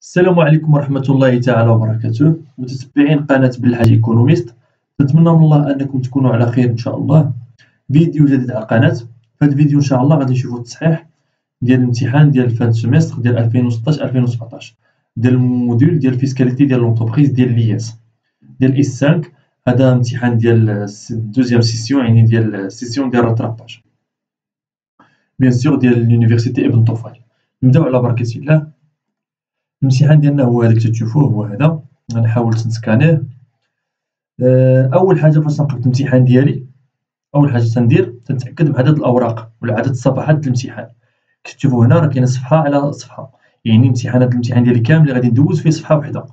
السلام عليكم ورحمة الله تعالى وبركاته، متتبعين قناة بالحاج ايكونوميست. نتمنى من الله انكم تكونوا على خير ان شاء الله. فيديو جديد على القناة. في هذا الفيديو ان شاء الله غادي نشوفوا التصحيح ديال الامتحان ديال فان سيمستر ديال 2016 2017 ديال الموديول ديال فيسكاليتي ديال لونتربريز ديال لياس ديال اس 5. هذا امتحان ديال دوزيام سيسيون، يعني ديال السيسيون ديال راتراباج بيان سور ديال لونيفرسيتي ابن طفيل. نبداو على بركة الله. الامتحان ديالنا هو هذاك تتشوفوه، هو هذا. غنحاول نسكانيه. اول حاجه فاش نقبل الامتحان ديالي، اول حاجه تندير تنتاكد من عدد الاوراق ولا عدد الصفحات ديال الامتحان. كتشوفوا هنا راه كاينه صفحه على صفحه، يعني الامتحان ديالي كامل اللي غادي ندوز فيه صفحه واحده.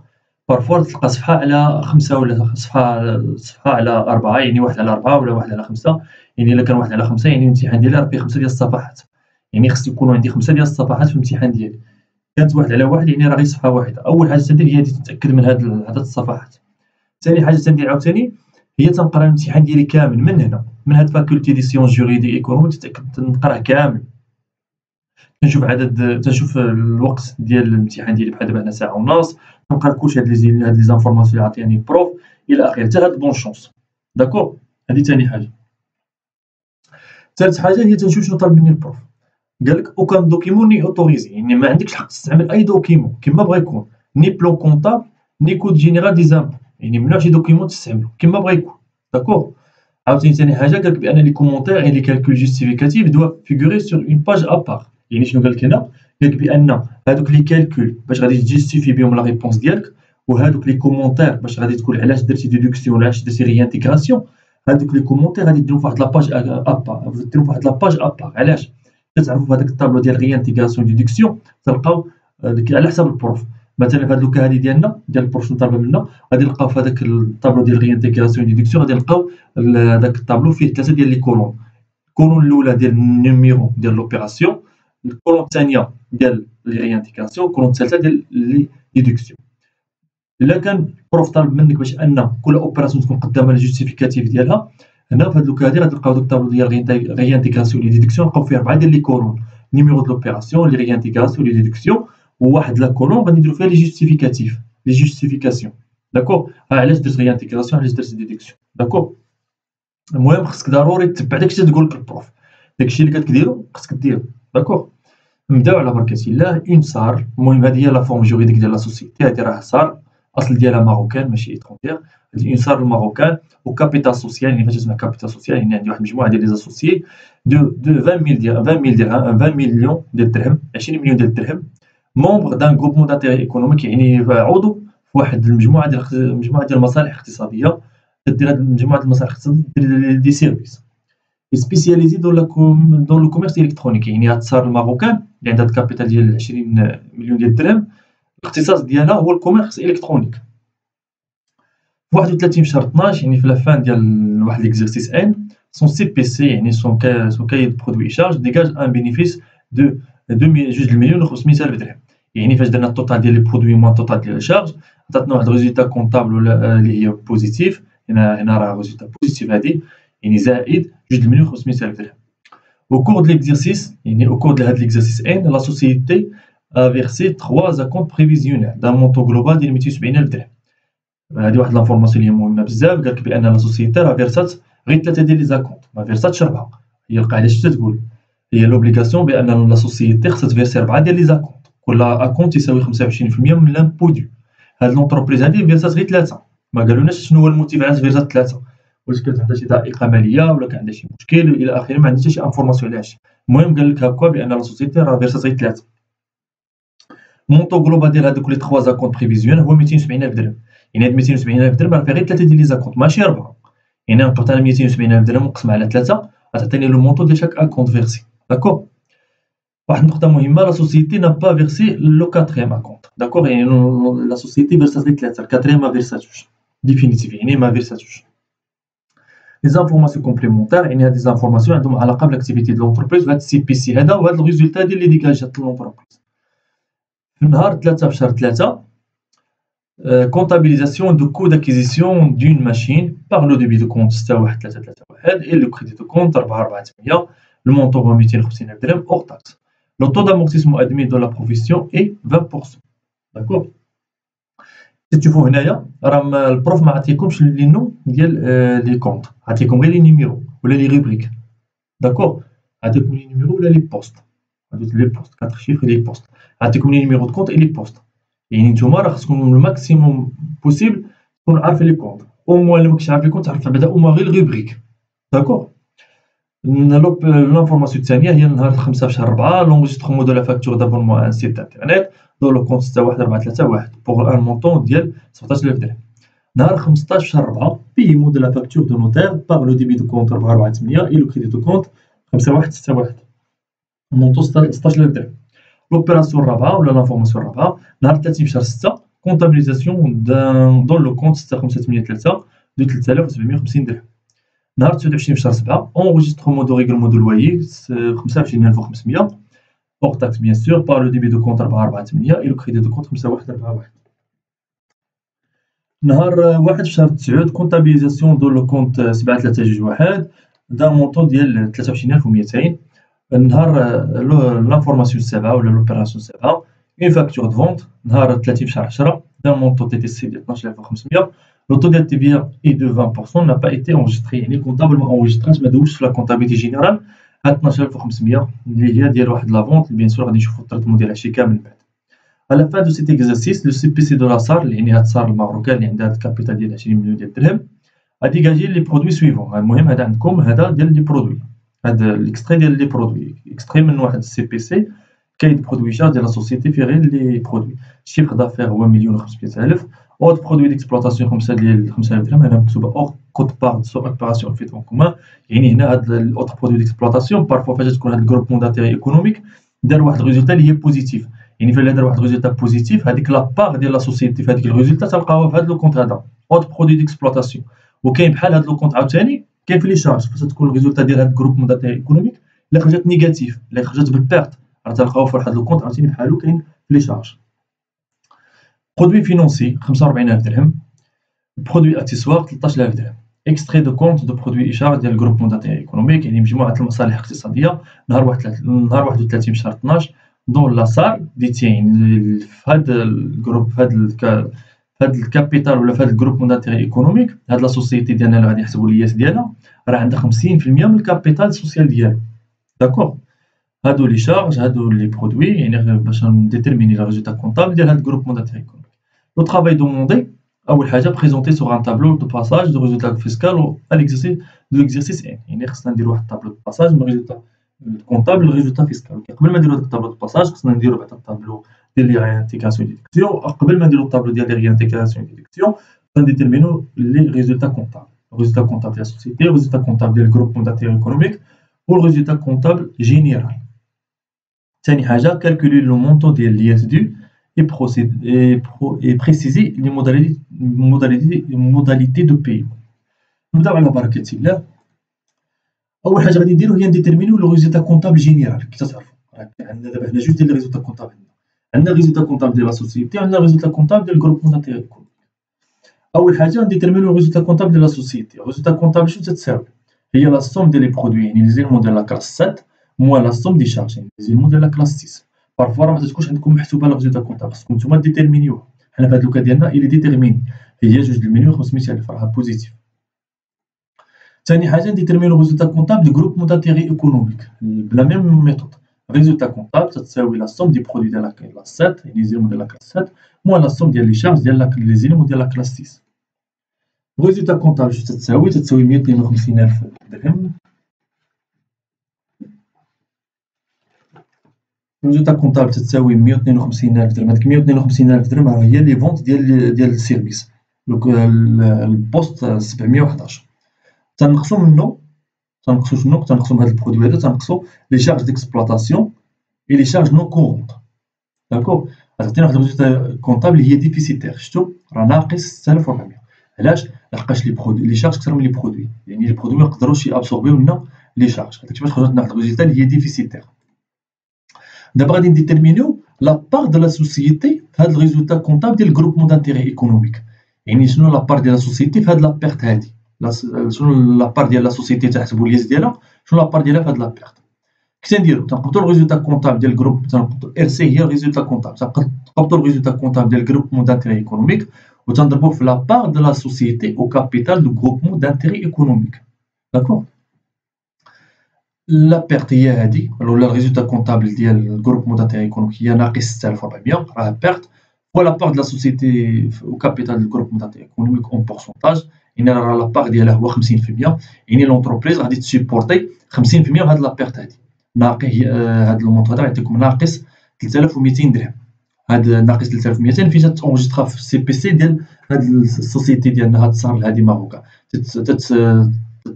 بارفور تلقى صفحه على 5 ولا صفحه على 4، يعني 1 على 4 ولا 1 على 5. يعني الا كان 1 على 5 يعني الامتحان ديالي راه فيه 5 ديال الصفحات، يعني خص يكونوا عندي 5 ديال الصفحات في الامتحان ديالي. كانت 1 على 1 يعني راه غير صفحه واحده. اول حاجه تندير هي تتاكد من هاد عدد الصفحات. ثاني حاجه تندير عاوتاني هي تنقرا الامتحان ديالي كامل من هنا، من هاد فاكولتي دي سيونس جوريديك ايكونوميك. تتاكد تنقراه كامل، تنشوف الوقت ديال الامتحان ديالي. بحال دابا هنا ساعه ونص. تنقرا كلشي هاد لي زانفورماسيون اللي عطياني البروف الى اخره حتى هاد بون شونس. داكور، هادي ثاني حاجه. ثالث حاجه هي تنشوف شنو طالب مني البروف. قال لك اوكان دوكيمون ني اوتوريزي، يعني ما عندكش الحق تستعمل اي دوكيمون كما بغا يكون، ني بلون كونطابل ني كود جينيرال دي زامبو، يعني ممنوع شي دوكيمون تستعملو كما بغا يكون. داكور. عاوتاني ثاني حاجه قال لك بان لي كومونتير اي لي كالكول جوستيفيكاتيف دو فيغوري سور اون باج ابار. يعني شنو قال لك هنا؟ قال لك بان هادوك لي كالكول باش غادي تجيستيفي بهم لا ريبونس ديالك، وهادوك لي كومونتير باش غادي تقول علاش درتي ديدكسيون ولا علاش درتي ريانتيغراسيون، هادوك لي كومونتير غادي ديرهم فواحد لاباج ابار. ديرهم فواحد لاباج ابار. علاش؟ كتعرفوا في هذاك الطابلو ديال ريانتيغراسيون ديدكسيون تلقاو على حساب البروف. مثلا في هاد لوكا هادي ديالنا ديال البروف شنو طالبه منا، غادي نلقاو في هذاك الطابلو ديال ريانتيغراسيون ديدكسيون غادي نلقاو هذاك الطابلو فيه 3 ديال لي كولون. الكولون الاولى ديال النيميرو ديال لوبيراسيون، الكولون الثانيه ديال لي ريانتيغراسيون، الكولون الثالثه ديال لي ديدكسيون. الا كان البروف طالب منك باش ان كل اوبيراسيون تكون قدامها الجوستيفيكاتيف ديالها، هنا في هاد لوكا هادي غادي نلقاو داك الطابلو ديال ريانتيغراسيون لي ديدكسيون، نلقاو فيه 4 ديال لي كولون: نيميرو دو لوبيراسيون، لي ريانتيغراسيون، لي ديدكسيون، وواحد لا كولون غادي نديرو فيها لي جوستيفيكاتيف، لي جوستيفيكاسيون. داكور. علاش درت ريانتيغراسيون، علاش درت ديدكسيون. داكور. المهم خصك ضروري تتبع داكشي اللي تقول لك البروف، داكشي اللي كتديرو خصك ديرو. داكور. نبداو على بركة الله. اون سار، المهم هذه هي لا فورم جوريديك ديال لا سوسيتي. هذه راه سار، الاصل ديالها ماروكان ماشي ايترونجير. هذه اون سار الماروكان وكابيتال سوسيال. يعني فاش تسمع كابيتال سوسيال يعني عندي واحد المجموعه ديال لي زاسوسيي دو 20 درهم، 20 مليون ديال الدرهم، 20 مليون ديال الدرهم. مومبر دان غروبمون دانتيري ايكونوميك، يعني عضو في واحد المجموعه ديال المصالح اقتصاديه. تدير هاد المجموعه المصالح الاقتصاديه دير دي سيرفيس سبيسياليزي دون لو كوميرس الكترونيك. يعني هاد السار الماروكان اللي عندها الكابيتال ديال 20 مليون ديال الدرهم، الاختصاص ديالها هو الكوميرس الكترونيك. في 31 في شهر 12، يعني في لافان ديال واحد ليكزيرسيس ان، سون سي بي سي يعني سون كاي دو برودوي شارج ديجاج ان بينيفيس دو 2 مليون و500 الف درهم. يعني فاش درنا التوتال ديال لي برودوي موان التوتال ديال الشارج، عطاتنا واحد ريزولتا كونطابل ولا اللي هي بوزيتيف. هنا راه ريزولتا بوزيتيف هادي، يعني زائد 2 مليون و500 الف درهم. Au cours de l'exercice, au cours de l'exercice N, la société a versé 3 acomptes prévisionnels d'un montant global de 270 الف درهم. هذه واحد لانفورماسيون اللي مهمه بزاف. قال لك بان لا سوسيتي راه فيرسات غير 3 ديال لي زاكونت، ما فيرساتش 4. هي القاعده اش تقول؟ هي لوبليغاسيون بان لا سوسيتي خصها تفيرسي 4 ديال لي زاكونت، كل اكونت يساوي 25% من لامبو دو. هاد لونتربريز هادي فيرسات غير 3. ما قالوناش شنو هو الموتيف علاش فيرسات 3، واش كانت عندها شي ضائقه ماليه ولا كان عندها شي مشكل الى اخره. ما عندنا حتى شي انفورماسيون على هادشي. المهم قال لك هكا بان لا سوسيتي راه فيرسات غير 3. المونطو جلوبال ديال هادوك لي 3 زاكونت بريفيزيون هو 270 الف درهم. يعني هاد 270 الف درهم راه فيها غير 3 ديال لي زاكونت ماشي 4. يعني نقبط انا 270 الف درهم ونقسم على 3 غتعطيني لو مونطو ديال شاك اكونت فيرسي. داكور. واحد النقطه مهمه، لا سوسيتي نا با فيرسي لو كاتريام اكونت. داكور. يعني لا سوسيتي فيرسات غير 3، الكاتريام ما فيرساتوش ديفينيتيف، يعني ما فيرساتوش. لي زانفورماسيون كومبليمونتير، يعني هاد لي زانفورماسيون عندهم علاقه بالاكتيفيتي ديال لونتربريز وهاد السي بي سي هذا وهاد الريزولتا ديال لي ديكاجات لونتربريز. في نهار 3 في شهر 3، comptabilisation de coût d'acquisition d'une machine par le débit de compte 6331 et le crédit de compte 4400. Le montant هو 250 الف درهم hors taxe. Le taux d'amortissement admis de la profession est 20%. داكوغ. سي تشوفو هنايا راه البروف ما عطيكمش لي نو ديال لي كونط، عطيكم غير لي نيميرو ولا لي روبريك. داكوغ، عطيكم لي نيميرو ولا لي بوست، هادو لي بوست 4 شيفر لي بوست، عطيكم لي نيميرو دو كونط اي لي بوست. يعني نتوما راه خصكم الماكسيموم بوسيبل تكون عارف لي كونط، او موان الا ماكنتش عارف لي كونط تعرف بعدا او موان غير الروبريك. داكوغ. لانفورماسيون الثانيه هي نهار 5 في شهر 4 لونجستخمون دو لا فاكتور دابونمون ان سيت انترنت دو لو كونت 6141 بوغ ان مونطون ديال 17000 درهم. نهار 15 في شهر 4 بايمون دو لا فاكتور دو نوتير باغ لو ديبي دو كونت 4408 اي لو كريدي دو كونت 5161 مونطون 16000 درهم. لوبيراسيون الرابعه ولا لانفورماسيون الرابعه نهار 30 في شهر 6 كونتابيليزاسيون دون لو كونت 6503 دو 3750 درهم. نهار 29 في شهر 7 enregistrement de règlement de loyer 25500 hors taxe bien sûr par le débit de compte 4408 et le crédit de compte 5141. نهار 1 في شهر 9 comptabilisation de le compte 7321 d'un montant ديال 23200. نهار l'information 7 ولا l'opération 7 une facture de vente نهار 30 في شهر 10 d'un montant TTC ديال 12500. Le taux de TVA est de 20%, n'a pas été enregistré. يعني comptablement enregistré ما دوزش في لا كونتابيليتي جينيرال هاد 12500 اللي هي ديال واحد لا فونت اللي بيان سور غادي نشوفو التريتمون ديالها شي كامل من بعد. على فاد دو سيت اكزرسيس لو سي بي سي دو لا سار اللي يعني هاد سار المغروكه اللي عندها هاد الكابيتال ديال 20 مليون ديال الدرهم غادي كاجي لي برودوي سويفون. المهم هذا عندكم هذا ديال لي برودوي، هذا الاكستري ديال لي برودوي، اكستري من واحد السي بي سي كاين برودوي شارج ديال لا سوسيتي فيه غير لي برودوي. الشيفر دافير هو 1,500,000. اوت برودوي ديكسبلوطاسيون 5 ديال 5000 درهم هنا مكتوبه اور كود بار سو اوبيراسيون فيت اون كومان. يعني هنا هاد الاوت برودوي ديكسبلوطاسيون بارفوا فاش تكون هاد الجروبمون داتيري ايكونوميك دار واحد الريزولتا اللي هي بوزيتيف. يعني فاش دار واحد الريزولتا بوزيتيف هذيك لا بار ديال لا سوسيتي في هذيك الريزولتا تلقاوها في هاد لو كونت هذا اوت برودوي ديكسبلوطاسيون. وكاين بحال هاد لو كونت عاوتاني كاين في لي شارج فاش تكون الريزولتا ديال هاد الجروبمون داتيري ايكونوميك الا خرجت نيجاتيف الا خرجت بالبيرت راه تلقاو في واحد لو كونت عاوتاني بحالو كاين في لي شارج. برودوي فينونسي 45000 درهم. برودوي اكسسوار 13000 درهم. اكستري دو كونت دو برودوي ايشارج ديال الجروبمون داتيري ايكونوميك يعني مجموعه المصالح الاقتصاديه نهار 31 في شهر 12 دون لا سار ديتين في هذا الجروب في هذا الكابيتال ولا في هذا الجروبمون داتيري ايكونوميك هاد لا سوسيتي ديالنا اللي غادي نحسبوا الياس ديالها راه عندها 50% من الكابيتال سوسيال ديالو. داكوغ. هادو لي شارج هادو لي برودوي يعني باش نديتيرميني لا ريزولتا كونطابل ديال هاد الجروبمون داتيري ايكونوميك. لو طرافاي دوموندي اول حاجه بريزونتي سوغ ان طابلو دو باساج دو ريزولتا فيسكال à l'exercice de l'exercice ان يعني خصنا نديرو واحد الطابلو دو باساج من ريزولتا كونطابل للريزولتا فيسكال. قبل ما نديرو هاد الطابلو دو باساج خصنا نديرو بعدا الطابلو ديال لي ريانتيكاسيون ديدكسيون. قبل ما نديرو الطابلو ديال لي ريانتيكاسيون ديدكسيون خصنا نديتيرمينو لي ريزولتا كونطابل. الريزولتا كونطابل ديال السوسيتي الريزولتا كونطابل ديال الجروبمون داتيري ايكونوميك والريزولتا كونطابل جينيرال. ثاني حاجه كالكولي لو مونطون ديال لياس دو et préciser les modalités de paiement. نبداو على بركة الله. أول حاجة غادي نديرو هي نديتيرمينيو لو ريزولتا كونطابل جينيرال. كي تعرفوا عندنا دابا هنا جوج ديال لي ريزولتا كونطابل، عندنا ريزولتا كونطابل ديال لا سوسيتي وعندنا ريزولتا كونطابل ديال الجروبمون داتيري ايكونوميك. أول حاجة نديتيرمينيو ريزولتا كونطابل ديال لا سوسيتي. ريزولتا كونطابل شنو تتساوي؟ هي لا سوم ديال لي برودوي يعني لي زيلمون ديال لا كلاس 7 موان لا سوم دي شارج يعني لي زيلمون ديال لا كلاس 6. بارفوا راه ما تكونش عندكم محسوبه لا ريزولتا كونطابل خصكم نتوما ديتيرمينيوها. حنا في هاد لوكا ديالنا إلي ديتيرميني هي 2,500,000 راها بوزيتيف. ثاني حاجه نديتيرمينيو ريزولتا كونطابل دو جروبمون داتيري ايكونوميك بلا ميم ميثود. ريزولتا كونطابل تتساوي لا سوم دي برودوي ديال لا كلاس 7 يعني زيلمون ديال لا كلاس 7 موان لا سوم ديال لي شارج ديال لي زيلمون ديال لا كلاس 6. ريزولتا كونطابل شنو تتساوي 152,000 درهم. ريزولتا كونطابل تتساوي 152,000 درهم. هاديك 152,000 درهم راه هي لي فونت ديال السيرفيس البوست 711. تنقصو منو شنو تنقصو من هاد البرودوي هذا تنقصو لي شارج ديكسبلوطاسيون اي لي شارج نون كورونت. داكوغ غتعطينا واحد الريزولتا كونطابل اللي هي ديفيسيتير. شفتو راه ناقص 6400. علاش؟ لحقاش لي شارج اكثر من لي برودوي يعني لي برودوي ميقدروش يابسوربيو لنا لي شارج. هادشي باش خرجت لنا واحد الريزولتا اللي هي ديفيسيتير. دابا غادي نديتيرمينيو لا بار دو لا سوسيتي في هاد الريزولتا كونطابل ديال الجروبمون دانتيري ايكونوميك. يعني شنو لا بار ديال لا سوسيتي في هاد لا بيرت هادي شنو لا بار ديال لا سوسيتي تحسبوا الياس ديالها شنو لا بار ديالها في هاد لا بيرت. كي تنديرو تنقبطو الريزولتا كونطابل ديال الجروب تنقبطو ار سي هي الريزولتا كونطابل تنقبطو نهبطوا الريزولتا كونطابل ديال الجروبمون دانتيري ايكونوميك وتنضربوه في لا بار دو لا سوسيتي او كابيتال دو جروبمون دانتيري ايكونوميك. داكور. لا بيرت هي هادي ولا الريزولتا كونطابل ديال الجروبمون دانتيري ايكونوميك هي ناقص 6400 راه بيرت ولا بار دو لا سوسيتي او كابيتال دو جروبمون دانتيري ايكونوميك اون بورسونتاج، يعني راه لا بار ديالها هو 50%، يعني لونتربريز غادي تسيبورتي 50% من هاد لا بيرت هادي. ناقص هاد المونطون هذا يعطيكم ناقص 3200 درهم. هاد ناقص 3200 فين تونجسترا في السي بي سي ديال هاد السوسيتي ديالنا هاد الصار هادي ماروكا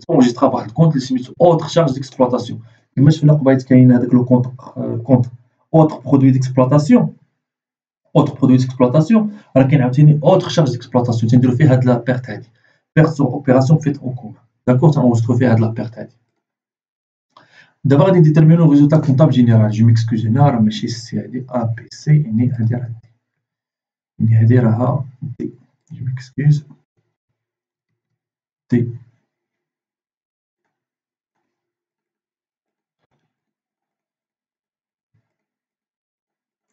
تونجسترا بواحد الكونت اللي سميتو اوتر شارج ديكسبلوطاسيون. كما شفنا قبيله كاين هذاك لو كونت اوتر برودوي ديكسبلوطاسيون. اوتر برودوي ديكسبلوطاسيون راه كاين عاوتاني اوتر شارج ديكسبلوطاسيون تنديرو فيه هاد لا بيرت هادي بيرت سور اوبيراسيون فيت اون كوم. داكور. تنونجسترو فيه هاد لا بيرت هادي. دابا غادي نديتيرمينو ريزولتا كونطابل جينيرال. جو ميكسكوز هنا راه ماشي سي هادي ا بي سي، يعني هادي راه دي، يعني هادي راها دي. جو ميكسكوز دي.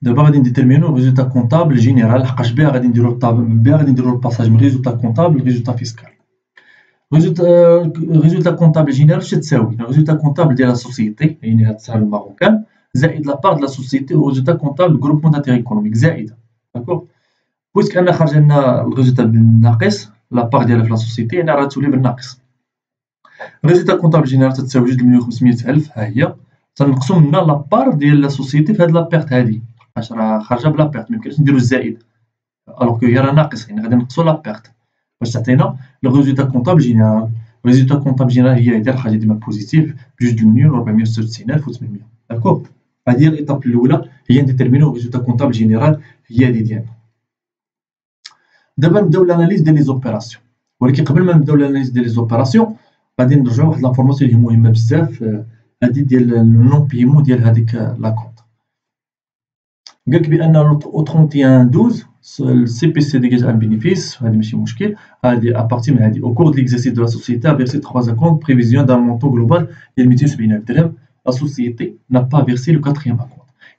دابا غادي نديتيرمينو ريزولتا كونطابل جينيرال لحقاش بها غادي نديرو الباساج من ريزولتا كونطابل لريزولتا فيسكال. ريزولتا كونطابل جينيرال اش تساوي؟ ريزولتا كونطابل ديال لا سوسيتي، يعني هاد السهم الماروكان، زائد لا بار دو لا سوسيتي و ريزولتا كونطابل جروبمون دانتيري ايكونوميك زائده. داكور. بويسك انا خارجه لنا الريزولتا بالناقص لا بار ديالها في لا سوسيتي، يعني راه تولي بالناقص. ريزولتا كونطابل جينيرال تتساوي 2,500,000 ها هي، تنقصو منها لا بار ديال لا سوسيتي في هاد لا بيرت هادي، حيت راه خارجه بلا بيرت ميمكنش نديرو الزائد الوغ كو هي راه ناقص، يعني غادي نقصو لا بيرت باش تعطينا لو ريزولتا كونطابل جينيرال. ريزولتا كونطابل جينيرال هي داير حاجه ديما بوزيتيف ب2,496,800. داكور. هادي هي الايطاب الاولى، هي نديتيرمينو ريزولتا كونطابل جينيرال هي هادي ديالنا. دابا نبداو لاناليز ديال لي زوبيراسيون، ولكن قبل ما نبداو لاناليز ديال لي زوبيراسيون غادي نرجعو واحد لانفورماسيون اللي هي مهمه بزاف، هادي ديال لو نون بيمون ديال هاديك لا كونط. قالك بان او 31/12 السي بي سي ديجاج ان بينيفيس، هادي ماشي مشكل، هادي ابارتي من هادي او كور دو ليكزارسيس دو لا سوسيتي ا فيرسي 3 اكونت بريفيزيون دان مونطون جلوبال ديال 270,000 درهم. لا سوسيتي نا با فيرسي لو 4 اكونت،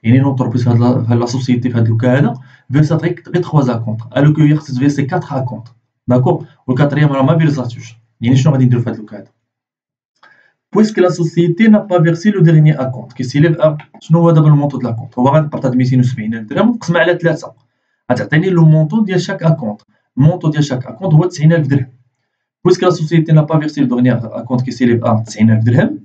يعني لونتربريز في هاد لا سوسيتي في هاد لوكا هذا فيرسات غير 3 اكونت الوغ كو هي خصها تفيرسي 4 اكونت. داكور. و 4 راه ما فيرساتوش، يعني شنو غادي نديرو في هاد لوكا هذا؟ Puisque la société n'a pas versé le dernier acompte qui s'élève à شنو هو دابا المونطون ديال لاكونت؟ هو غنبارطاج 270,000 درهم ونقسمها على 3 غتعطيني لو مونطون ديال شاك اكونت. المونطون ديال شاك اكونت هو 90,000 درهم. Puisque la société n'a pas versé le dernier acompte qui s'élève à 90,000 درهم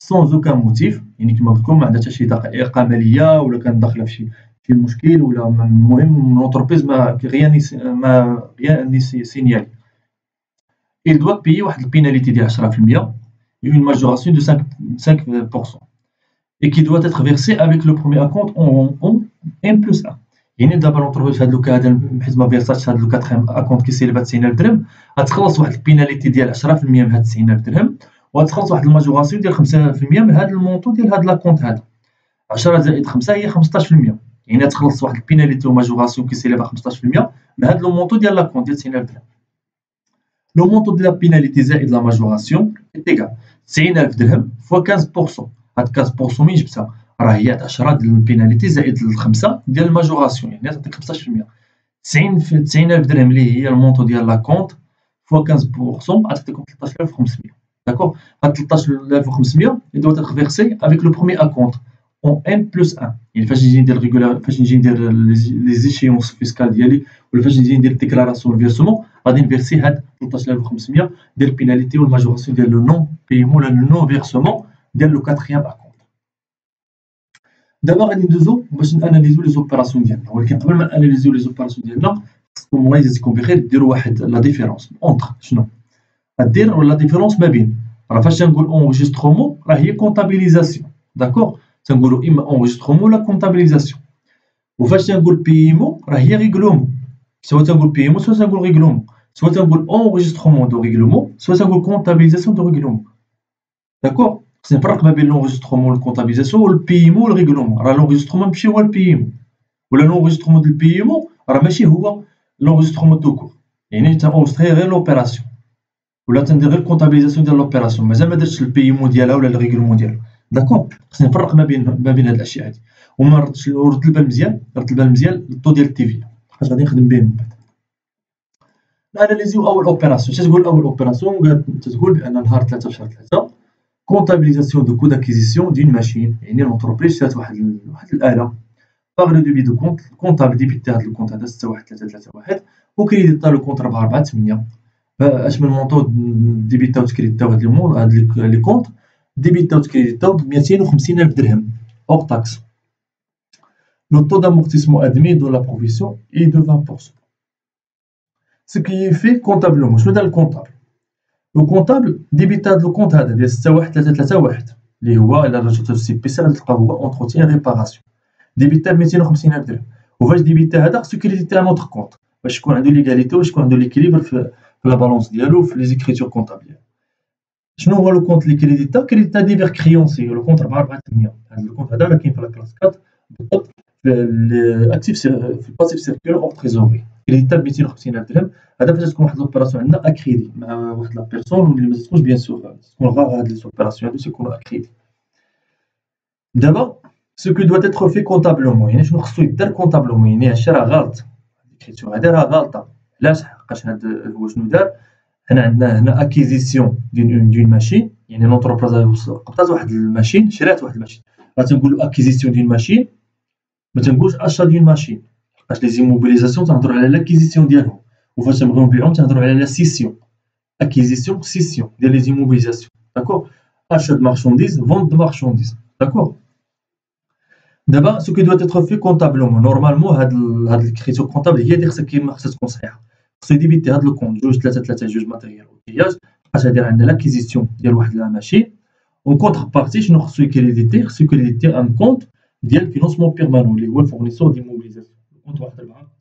sans aucun motif، يعني كما قلت لكم ما عندها حتى شي دقيقه ماليه ولا كانت داخله في شي مشكل ولا المهم لونتربريز ما rien ني سينيالي. Il doit payer واحد البيناليتي ديال 10%، une majoration de 5% et qui doit être versée avec le premier acompte en N+1. يعني دابا لونتربريز في هاد لوكا هذا حيت ما فيرساتش هاد لو 4 اكونت كيسيليف 90,000 درهم غتخلص واحد البيناليتي ديال 10% من هاد 90,000 درهم وغتخلص واحد الماجوراسيون ديال 5% من هاد المونطون ديال هاد لاكونت هذا. 10 زائد 5 هي 15%، يعني تخلص واحد البيناليتي وماجوراسيون كيسيليف 15% من هاد لو مونطون ديال لاكونت ديال 90,000 درهم. لو مونطون ديال لا بيناليتي زائد لا ماجوراسيون ايكال 90,000 درهم فوا 15%. هاد 15% منين جبتها؟ راه هي 10 ديال البيناليتي زائد 5 ديال الماجوراسيون، يعني تعطيك 15%. 90,000 درهم اللي هي المونطون ديال لاكونت فوا 15% غتعطيكم 13,500. داكور. هاد 13,500 doit être versé avec le premier acompte en N+1. يعني فاش نجي ندير فاش نجي ندير لي زيشيونس فيسكال ديالي ولا فاش نجي ندير ديكلاراسيون فيرسمون غادي نفيرسي هاد 13,500 ديال البيناليتي والماجوراسيون ديال لو نون بيمون ولا لو نون فيرسمون ديال لو 4 اكونت. دابا غادي ندوزو باش ناناليزو لي زوبيراسيون ديالنا، ولكن قبل ما ناناليزو لي زوبيراسيون ديالنا خصكم الله يجازيكم بخير ديروا واحد لا ديفيرونس اونتر شنو غدير ولا ديفيرونس ما بين راه فاش تنقول اونجسترومون راه هي كونطابيليزاسيون. داكور. تنقولوا اما اونجسترومون ولا كونطابيليزاسيون، وفاش تنقول بيمون راه هي ريغلومون، سواء تنقول بيمون سواء تنقول ريغلومون، سواء تنقول اونجسترومون دو ريغلومون سواء تنقول كونطابيليزاسيون دو ريغلومون. داكور. خصني نفرق ما بين لونجسترومون والكونطابيليزاسيون والبيمون والريغلومون. راه لونجسترومون ماشي هو البيمون، ولا لونجسترومون ديال البيمون راه ماشي هو لونجسترومون دو كور، يعني تنونجستري غير لوبيراسيون ولا تندير غير الكونطابيليزاسيون ديال لوبيراسيون مازال ما درتش البيمون ديالها ولا الريغلومون ديالها. داكور. خصني نفرق ما بين هاد الاشياء هادي. وما ردش رد البال مزيان الطو ديال التي في لحقاش غادي نخدم به من بعد. ناناليزيو اول اوبيراسيون. اش تقول اول اوبيراسيون؟ تقول بان نهار 3 شهر 3 كونطابيليزاسيون دو كو داكيزيسيون دين ماشين، يعني لونتربريز شات واحد الاله باغ لو دوبي دو كونت، الكونطابل ديبيتي هاد الكونت هذا 61331 وكريديتا لو كونت 4408. اش من مونطو ديبيتاو تكريديتاو هاد لي كونت ديبيتاو تكريديتاو ب 250,000 درهم اور تاكس. لو طو d'amortissement admis de la profession est de 20%. Ce qui est fait comptablement. شنو دار الكونطابل؟ لو كونطابل ديبيتا هاد لو كونت هذا ديال 61331 اللي هو الا رجعتو للسي بي سي غادي تلقاه هو اونتروتيان ريباراسيون، ديبيتا ب 250,000 درهم. وفاش ديبيتا هذا خصو كريديتي ان اوتر كونت باش يكون عنده ليغاليتي واش يكون عنده ليكيليبر في لا بالونس ديالو في لي زيكريتور كونطابل. شنو هو لو كونت اللي كريديتا ديفير كريونسي لو كونت 4408. هذا لو كونت هذا راه كاين في لا كلاس 4 بالضبط في الاكتيف في الباسيف سيركول اور تريزوري كريديتا ب 250,000 درهم. هذا فاش تكون واحد لوبيراسيون عندنا اكريدي مع واحد لا بيرسون اللي ما تكونش بيان سور تكون غير هاد لي اوبيراسيون هادو تيكونوا اكريدي. دابا سو كو دوا اتر في كونطابلومون، يعني شنو خصو يدار كونطابلومون، يعني هادشي راه غلط، الكريتور هادي راه غلطه. علاش؟ حقاش هاد هو شنو دار؟ حنا عندنا هنا اكيزيسيون دون ماشين، يعني لونتربريز قبطات واحد الماشين، شرات واحد الماشين، راه تنقولوا اكيزيسيون دون ماشين، ما تنقولش اشا دون ماشين، حقاش لي زيموبيليزاسيون تنهضروا على لاكيزيسيون ديالهم، وفاش تنبغيو نبيعهم تنهضروا على لا سيسيون، اكيزيسيون سيسيون ديال لي زيموبيليزاسيون. داكور، اشا د مارشانديز، فونت د مارشانديز. داكور. دابا سو كو دوا اتر في كونطابلومون، نورمالمون هاد الكريتور كونطابل هي اللي خصها تكون صحيحه. خصو يديبيتي هاد لو كونت 2 ماتيريال اوتياج، حيت هادي عندنا لاكيزيسيون ديال واحد لا ماشين، و كونتر بارتي شنو خصو يكريديتي؟ خصو يكريديتي ان كونت ديال فينونسمون بيرمانون اللي هو الفورنيسور ديموبيليزاسيون، كونت واحد 4.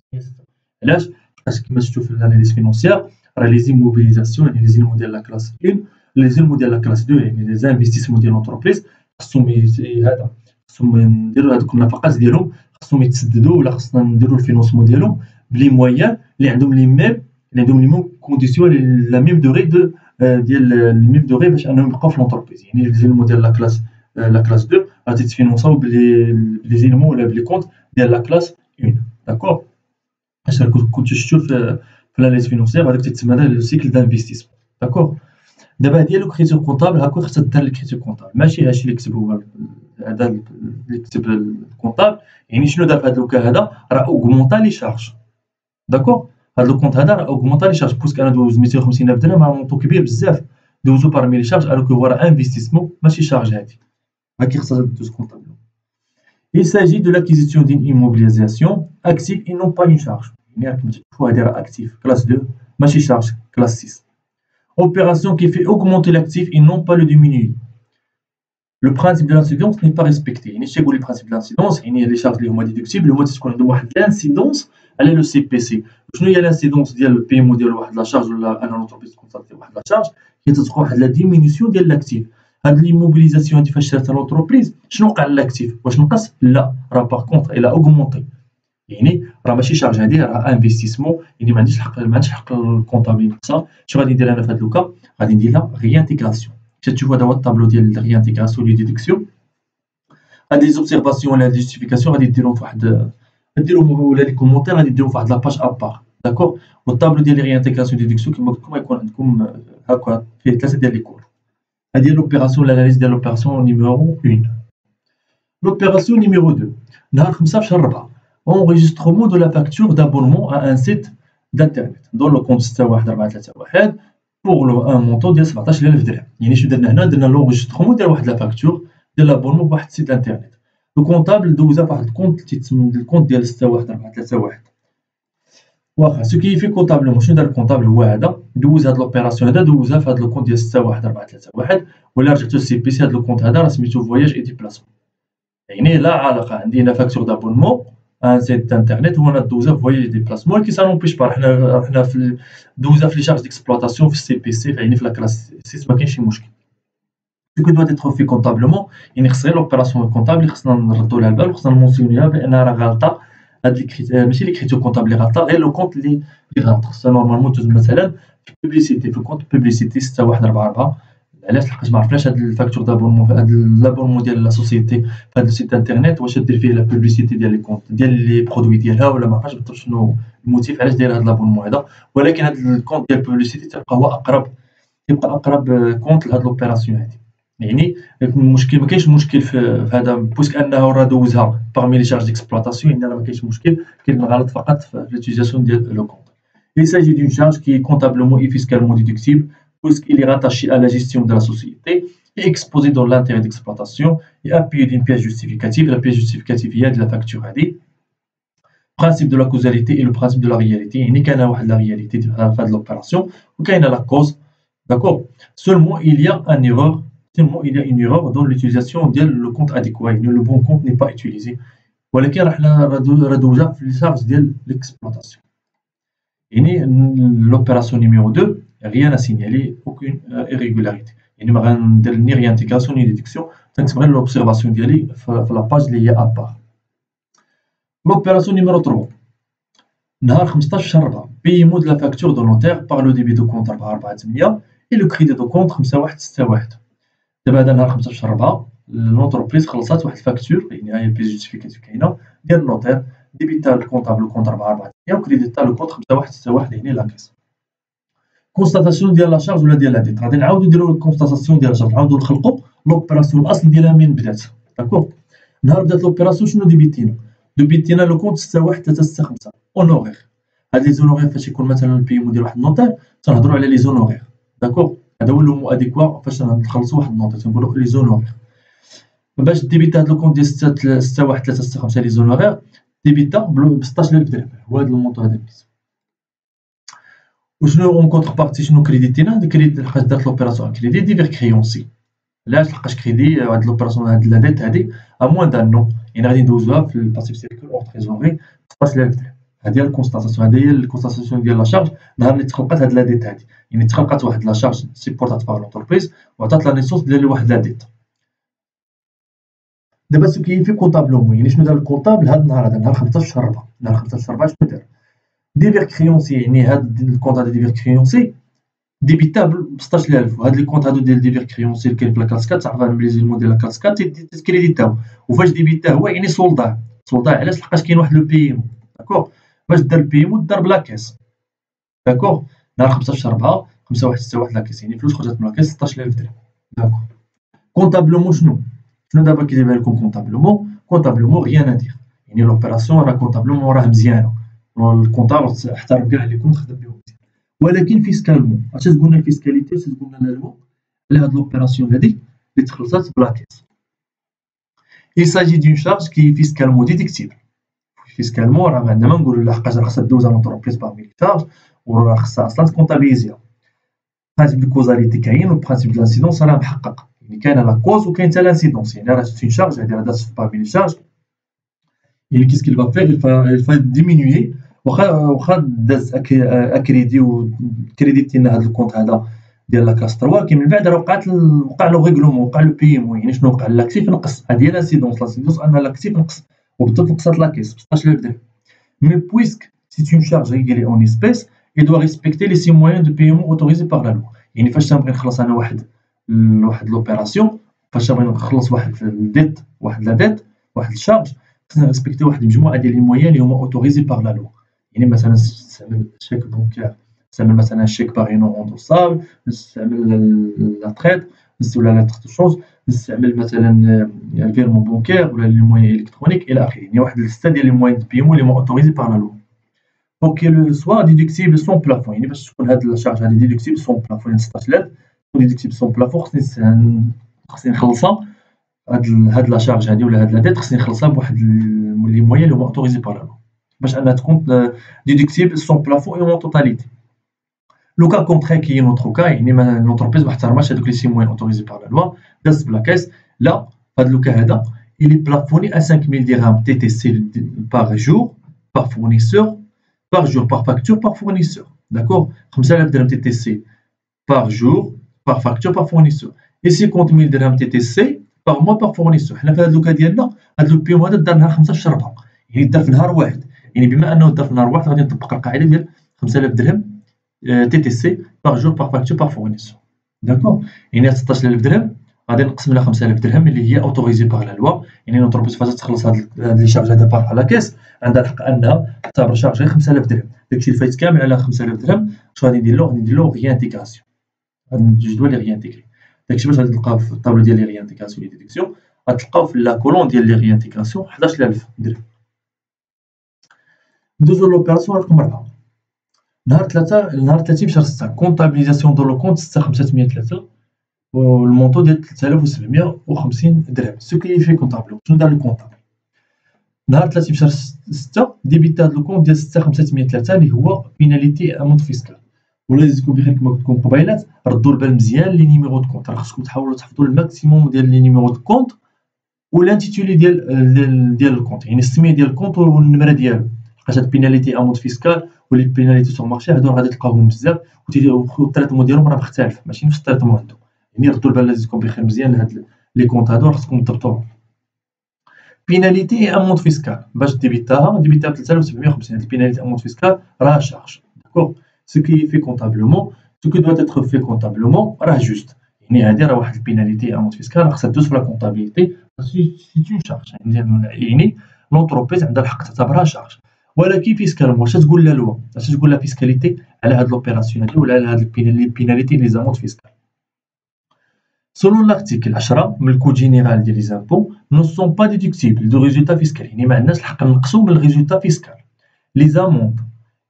علاش؟ حيت كما شفتو في الاناليز فينونسيير راه لي زيموبيليزاسيون يعني لي زيمو ديال لا كلاس 1 لي زيمو ديال لا كلاس 2 يعني لي زانفيستيسمون ديال لونتربريز خصهم هذا خصهم نديرو هادوك النفقات ديالهم خصهم يتسددوا، ولا خصنا نديرو الفينونسمون ديالهم بلي مويان اللي عندهم لي ميم كونديسيون لا ميم دوغي دو ديال لي ميم دوغي باش انهم يبقاو في لونتربريز. يعني لي زيلمون ديال لا كلاس 2 غادي تفينونساو بلي زيلمون ولا بلي كونت ديال لا كلاس 1. داكور، اش كنتو شفتو في الاناليز فينونسيير هذاك تيتسمى لو سيكل دانفيستيسمون. داكور. دابا هادي هي لو كريتور كونطابل، هاكا خصها دار الكريتور كونطابل، ماشي هادشي اللي كتب هو هذا اللي كتب الكونطابل. يعني شنو دار في هاد لوكا هذا؟ راه اوغمونطا لي شارج. داكور، هاد لو كونت هذا راه اوغمونطا لي شارج بوسك انا دوز 250,000 درهم راه مونطو كبير بزاف، دوزو بارمي لي شارج الوغ هو راه انفستيسمون ماشي شارج. هادي هاكي خصها دوز كونطابل. Il s'agit de l'acquisition d'une immobilisation active et non pas une charge. يعني راكم تشوفوا هادي راه اكتيف كلاس 2 ماشي شارج كلاس 6. Opération qui fait augmenter l'actif et non pas le diminuer. Le principe de l'incidence n'est pas respecté. يعني اش تيقول لي principe de l'incidence؟ يعني لي شارج اللي هما ديدكتيبل هما تكون عندهم واحد الانسيدونس على لو سي بي سي. شنو هي الانسيدونس ديال البي ام ديال واحد لا شارج ولا انا لونتربريز كونسالتي واحد لا شارج؟ هي تتلقى واحد لا ديمينيسيون ديال لاكتيف. هاد ليموبيليزاسيون هادي فاش شراتها لونتربريز شنو وقع للاكتيف؟ واش نقص؟ لا، راه باغ كونطخ الى اوغمونطي. يعني راه ماشي شارج، هادي راه انفستيسمون. يعني ما عنديش الحق الكونطابل ينقصها. شنو غادي ندير انا في هاد لوكا؟ غادي ندير لها ريانتيغراسيون. تشوفوا هذا هو الطابلو ديال ريانتيغراسيون لي ديدكسيون. هاد لي زوبسيرفاسيون ولا لي جوستيفيكاسيون غادي ديروهم في واحد ولا لي كومونتير غادي ديروهم في واحد لاباج ابار. داكور. والطابلو ديال ريانتيغراسيون ديدكسيون كما قلت لكم غيكون عندكم هكا فيه 3 ديال لي كور. هادي هي لوبيراسيون لاناليز ديال لوبيراسيون نيميرو 1. L'opération numéro 2. نهار 5 في شهر 4. Enregistrement de la facture d'abonnement à un site d'internet dans le compte 61431 pour un montant ديال 17,000 درهم. يعني شنو درنا هنا؟ درنا لونجسترومون ديال واحد لا فاكتور ديال لابونمون فواحد السيت انترنت. لو كونطابل دوزها فواحد الكونت تيتسمى الكونت ديال 61431. واخا سو كي في كونطابلمون شنو دار الكونطابل هو هذا دوز هاد لوبيراسيون هذا دوزها في هاد لو كونت ديال 61431 ولا رجعتو للسي بي سي. هاد لو كونت هذا راه سميتو فواياج اي ديبلاسمون. يعني لا علاقه عندي هنا فاكتور دابونمون ان سيت انترنت هو انا دوزها فواياج ديبلاسمون، ولكن سا نومبيش با حنا في دوزها في لي شارج ديكسبلوطاسيون في السي بي سي، يعني في لا كلاس 6 ما كاينش شي مشكل. سو كو دوا اتر في كونطابلمون يعني خص غير لوبيراسيون كونطابل خصنا نردو لها البال وخصنا نمونسيونيها بانها راه غالطه. هاد لي ماشي لي كريتور كونطابل اللي غالطه، غير لو كونت اللي غلط. خصها نورمالمون دوز مثلا في بوبليسيتي في الكونت بوبليسيتي 6144 علاش؟ لحقاش ما عرفناش هاد الفاكتور دابونمون هاد لابونمون ديال لا سوسيتي في هاد السيت انترنيت واش دير فيه لا بوبليسيتي ديال لي كونت ديال لي برودوي ديالها ولا ما عرفناش بالضبط شنو الموتيف علاش داير هاد لابونمون هذا. ولكن هاد الكونت ديال البوبليسيتي تيبقى هو اقرب كونت لهاد لوبيراسيون هادي. يعني المشكل ما كاينش مشكل في هذا بويسك انه راه دوزها باغمي لي شارج ديكسبلوطاسيون، يعني راه ما كاينش مشكل، كاين الغلط فقط في لوتيليزاسيون ديال لو كونت. Il s'agit d'une charge qui est comptablement et fiscalement déductible puisqu'il est rattaché à la gestion de la société et exposé dans l'intérêt d'exploitation et appuyé d'une pièce justificative. La pièce justificative il y a de la facture هذه. Principe de la causalité et le principe de la réalité. يعني كاينه واحد la réalité في هذه l'opération وكاينه la cause. D'accord. Seulement il y a une erreur dans l'utilisation ديال le compte adéquat. Le bon compte n'est pas utilisé. ولكن راه دوزها في الشارج ديال l'exploitation. يعني l'opération numéro 2 rien à signaler, aucune irrégularité. يعني ما غندير ni réintégration ni déduction. تنكتب غير l'observation ديالي في la page اللي هي à part. L'opération numéro 3 نهار 15 شهر 4 paiement de la facture de notaire par le débit de compte 448 et le crédit de compte 5161. دابا هذا نهار 15 شهر 4 لونتربريز خلصات واحد الفاكتور، يعني هاي البيس جوستيفيكاتيف كاينه ديال النوتير، ديبيتا الكونطابل كونت 448 وكريديتا لو كونت 5161 يعني لا كيس. كونستاتاسيون ديال لا شارج ولا ديال لا ديت، غادي نعاودو نديرو الكونستاتاسيون ديال لا شارج، نعاودو نخلقو لوبيراسيون الاصل ديالها منين بدات. داكوغ. نهار بدات لوبيراسيون شنو ديبيتينا لو كونت 61365 اونوغير. هاد لي زونوغير فاش يكون مثلا البيمون ديال واحد النوتير تنهضرو على لي زونوغير. داكوغ. هذا هو لو مو اديكوا فاش نخلصوا واحد النوتير تنقولوا لي زونوغير. باش ديبيتا هاد لو كونت ديال 61365 لي زونوغير ديبيتا ب 16000 درهم، هو هاد المونطو هذا البيس. وشنو اون كونتر بارتي شنو كريديتينا؟ كريدي لحقاش دارت لوبيراسيون كريدي ديفير كريونسي. علاش؟ لحقاش كريدي هاد لوبيراسيون هاد لا ديت هادي ا موان دان نو، يعني غادي ندوزوها في الباسيف سيركل اور تريزوري 16000 درهم. هادي هي الكونستاتاسيون، هادي هي الكونستاتاسيون ديال لا شارج نهار اللي تخلقات هاد لا ديت هادي، يعني تخلقات واحد لا شارج سيبورتات باغ لونتربريز وعطات لا نيسونس ديال واحد لا ديت. دابا سو كيفي كونطابلومون، يعني شنو دار الكونطابل هاد النهار هذا نهار 15 شهر 4 نهار 15 شهر 4 شنو دار؟ ديفير كريونسي، يعني هاد الكونط هذا ديفير كريونسي ديبيتا ب 16000. وهاد لي كونط هادو ديال ديفير كريونسي اللي كاين في لا كلاس 4 تعرف بلي زيلمون ديال لا كلاس 4 تيكريديتاو، وفاش ديبيتا هو يعني سولداه علاش؟ لحقاش كاين واحد لو بيمون. داكوغ. فاش دار البيمون دار بلا كيس. داكوغ. نهار 15 شهر 4 5161 لا كيس، يعني فلوس خرجت من لا كيس 16000 درهم. داكوغ. كونطابلومون شنو دابا كيدير لكم كونطابلومون غيان ندير، يعني لوبيراسيون راه كونطابلومون راه مزيانه، الكونطابل احترم كاع لي كونت خدم بهم مزيان. ولكن فيسكالمون اش تقولنا الفيسكاليتي اش تقولنا لا لو على هاد لوبيراسيون هادي اللي تخلصات بلا كيس. Il s'agit d'une charge qui est fiscalement déductible. Fiscalement راه عندنا ما نقولوا لحقاش راه خصها دوز على لونتربريز باغمي لي شارج وراه خصها اصلا تكونطابيليزيها. برانسيب دو كوزاليتي كاين والبرانسيب دو لانسيدونس راه محقق، يعني كاينه لا كوز وكاين حتى لانسيدونس، يعني راه سي شارج هادي راه دازت باغمي لي شارج، يعني كيس كيل فا فيغ il va diminuer واخا داز اكريدي وكريديتينا هاد الكونت هذا ديال لا كلاس 3، ولكن من بعد راه وقع لو ريغلومون وقع لو بيمون، يعني شنو وقع؟ لاكتيف نقص، هادي هي لانسيدونس ان لاكتيف نقص وبالضبط نقصات لا كيس ب 16000 درهم. مي بويسك سي اون شارج ريغلي اون اسبيس il doit respecter les 6 moyens de paiement autorisés par la loi. يعني فاش تنبغي نخلص انا واحد لوبيراسيون، فاش تنبغي نخلص واحد الديت واحد لا ديت واحد الشارج، خصنا نريسبكتي واحد المجموعه ديال لي مويان اللي هما اوتوريزي باغ لا لوا. يعني مثلا نستعمل شيك بونكير، نستعمل مثلا شيك باغ نون اوندوسابل، نستعمل لا تريت ولا لا تريت شونج، نستعمل مثلا الفيرمون بونكير ولا لي مويان الكترونيك الى اخره، يعني واحد السته ديال لي مويان دو بيمون اللي هما اوتوريزي باغ لا لوا. دونك لو سوا ديدكتيبل سون بلافون، يعني باش تكون هاد الشارج هادي ديدكتيبل سون بلافون 16000 تكون ديدكتيبل سون بلافون، خصني نخلصها هاد لا شارج هادي ولا هاد لا ديت خصني نخلصها بواحد لي مويان اللي هما اوتوريزي باغ لا لوا باش انها تكون ديدكتيبل سون بلافون اون توتاليتي. لو كا كونتري كي نوترو كا، يعني لونتربريز ما احترماش هادوك لي 6 مويان اوتوريزي باغ لا لوا داز بلا كاس، لا هاد لو كا هذا il est plafonné à 5000 dirhams TTC par jour par fournisseur par jour par facture par fournisseur. D'accord? 5000 dirhams TTC par jour par facture par fournisseur et 50 000 dirhams TTC par mois par fournisseur. حنا في هذا اللوكا ديالنا هذا لو بيمون هذا دار نهار 15 4، يعني دار في نهار واحد، يعني بما انه دار في نهار واحد غادي نطبق القاعده ديال 5000 درهم TTC par jour par facture par fournisseur. داكوغ. يعني 16000 درهم غادي نقسم على 5000 درهم اللي هي اوتوريزي باغ لا لوا. يعني لونتربريز فاش تخلص هاد لي شارج هذا باغ لا كيس عندها الحق انها تعتبر شارج غير 5000 درهم. داكشي اللي فايت كامل على 5000 درهم اش غادي ندير له؟ غادي ندير له ريانتيغاسيون. غادي الجدول لي ريانتيغري. داكشي باش غادي تلقاه في الطابلو ديال لي ريانتيغاسيون لي ديدكسيون. غتلقاو في لا كولون ديال لي ريانتيغاسيون 11000 درهم. ندوزو لوبيراسيون رقم 4. نهار 30 شهر 6 كونطابيليزاسيون دو لو كونت 6503 والمونطو ديال 3750 درهم. سو كي في كونطابل شنو دار الكونطابل؟ نهار 30 شهر 6 ديبيتا هاد لو كونت ديال 6503 اللي هو بيناليتي امونت فيسكال. ولا يجيكم بخير كما قلت لكم قبيلات ردوا البال مزيان لي نيميرو دو كونت. راه خصكم تحاولوا تحفظوا الماكسيموم ديال لي نيميرو دو كونت والانتيتولي ديال الكونت، يعني السميه ديال الكونت والنمره ديالو. لقيت هاد بيناليتي امونت فيسكال ولي بيناليتي سور مارشي هادو غادي تلقاوهم بزاف والتريتمون ديالهم راه مختلف ماشي نفس التريتمون عندهم. يعني ردوا البال يجيكم بخير مزيان لهاد لي كونت هادو خصكم تضبطوهم. بيناليتي امونت فيسكال باش ديبيتاها ب 3750. هاد البيناليتي امونت فيسكال راه شارج داكوغ. سو كي في كونطابلومون سو كي دوا تيتر في كونطابلومون راه جوست. يعني هادي راه واحد البيناليتي امونت فيسكال راه خصها دوز في لا كونطابيليتي سي اون شارج. يعني لونتربريز عندها الحق تعتبرها شارج. ولكن فيسكالمون واش تقول لا لوا اش تقول لا فيسكاليتي على هاد لوبيراسيون هادي ولا على هاد البيناليتي لي زامونت فيسكال؟ Selon l'article 10 من الكود جينيرال ديال لي زامبو نو سون با ديدكتيبل دو ريزولتا فيسكال. يعني ما عندناش الحق نقصو من الريزولتا فيسكال. لي زاموند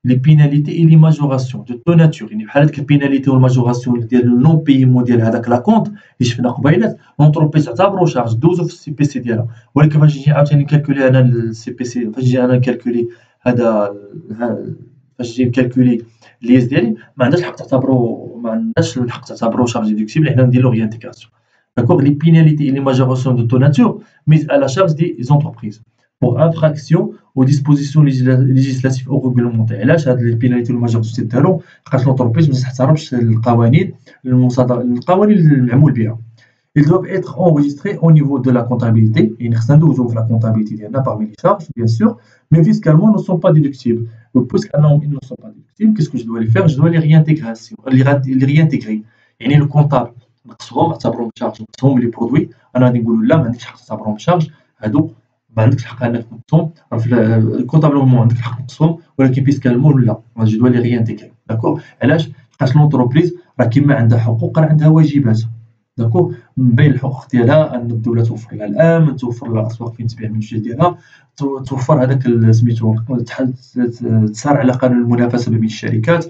لي بيناليتي اي لي ماجوراسيون دو تو ناتور. يعني بحال هاديك البيناليتي والماجوراسيون ديال النون بيمون ديال هذاك لا كونت اللي شفنا قبيلات لونتربريز تعتبرو شارج دوزو في السي بي سي ديالها. ولكن فاش نجي عاوتاني نكالكولي انا السي بي سي فاش نجي انا نكالكولي هذا فاش نجي نكالكولي ليز ديالي ما عندهاش الحق تعتبرو شارج ديدكتيبل. حنا ندير له ريانتيغاسيون داكوغ. لي بيناليتي اي لي ماجوراسيون دو تو ناتور ميز على شارج دي زونتربريز pour infraction aux dispositions législatives ou réglementaires. علاش هاد لي بيناليتي والماجوراسيون تداروا؟ لقات لونتربريز ما تحترمش القوانين المعمول بها. Ils doivent être enregistrés au niveau de la comptabilité. يعني خصنا ندوزو في la comptabilité ديالنا parmi les charges bien sûr, mais fiscalement ne sont pas déductibles. Puisqu'ils ne sont pas déductibles, qu'est-ce que je dois les faire? Je dois les réintégrer. يعني le comptable نقصهم نعتبرهم شارج، نقصهم لي برودوي. انا غادي نقول لا ما عندكش الحق تعتبرهم شارج هادو، ما عندكش الحق انك تنقصهم. راه في الكونطابلومون عندك الحق تنقصهم ولكن فيسكالمون لا. جو دوا لي ريانتيغري داكوغ. علاش؟ حيت لونتربريز راه كيما عندها حقوق راه عندها واجبات داكوغ. من بين الحقوق ديالها ان الدوله توفر لها الامن، توفر لها اسواق فين تبيع المنتوجات ديالها، توفر هذاك سميتو تسهر على قانون المنافسه بين الشركات،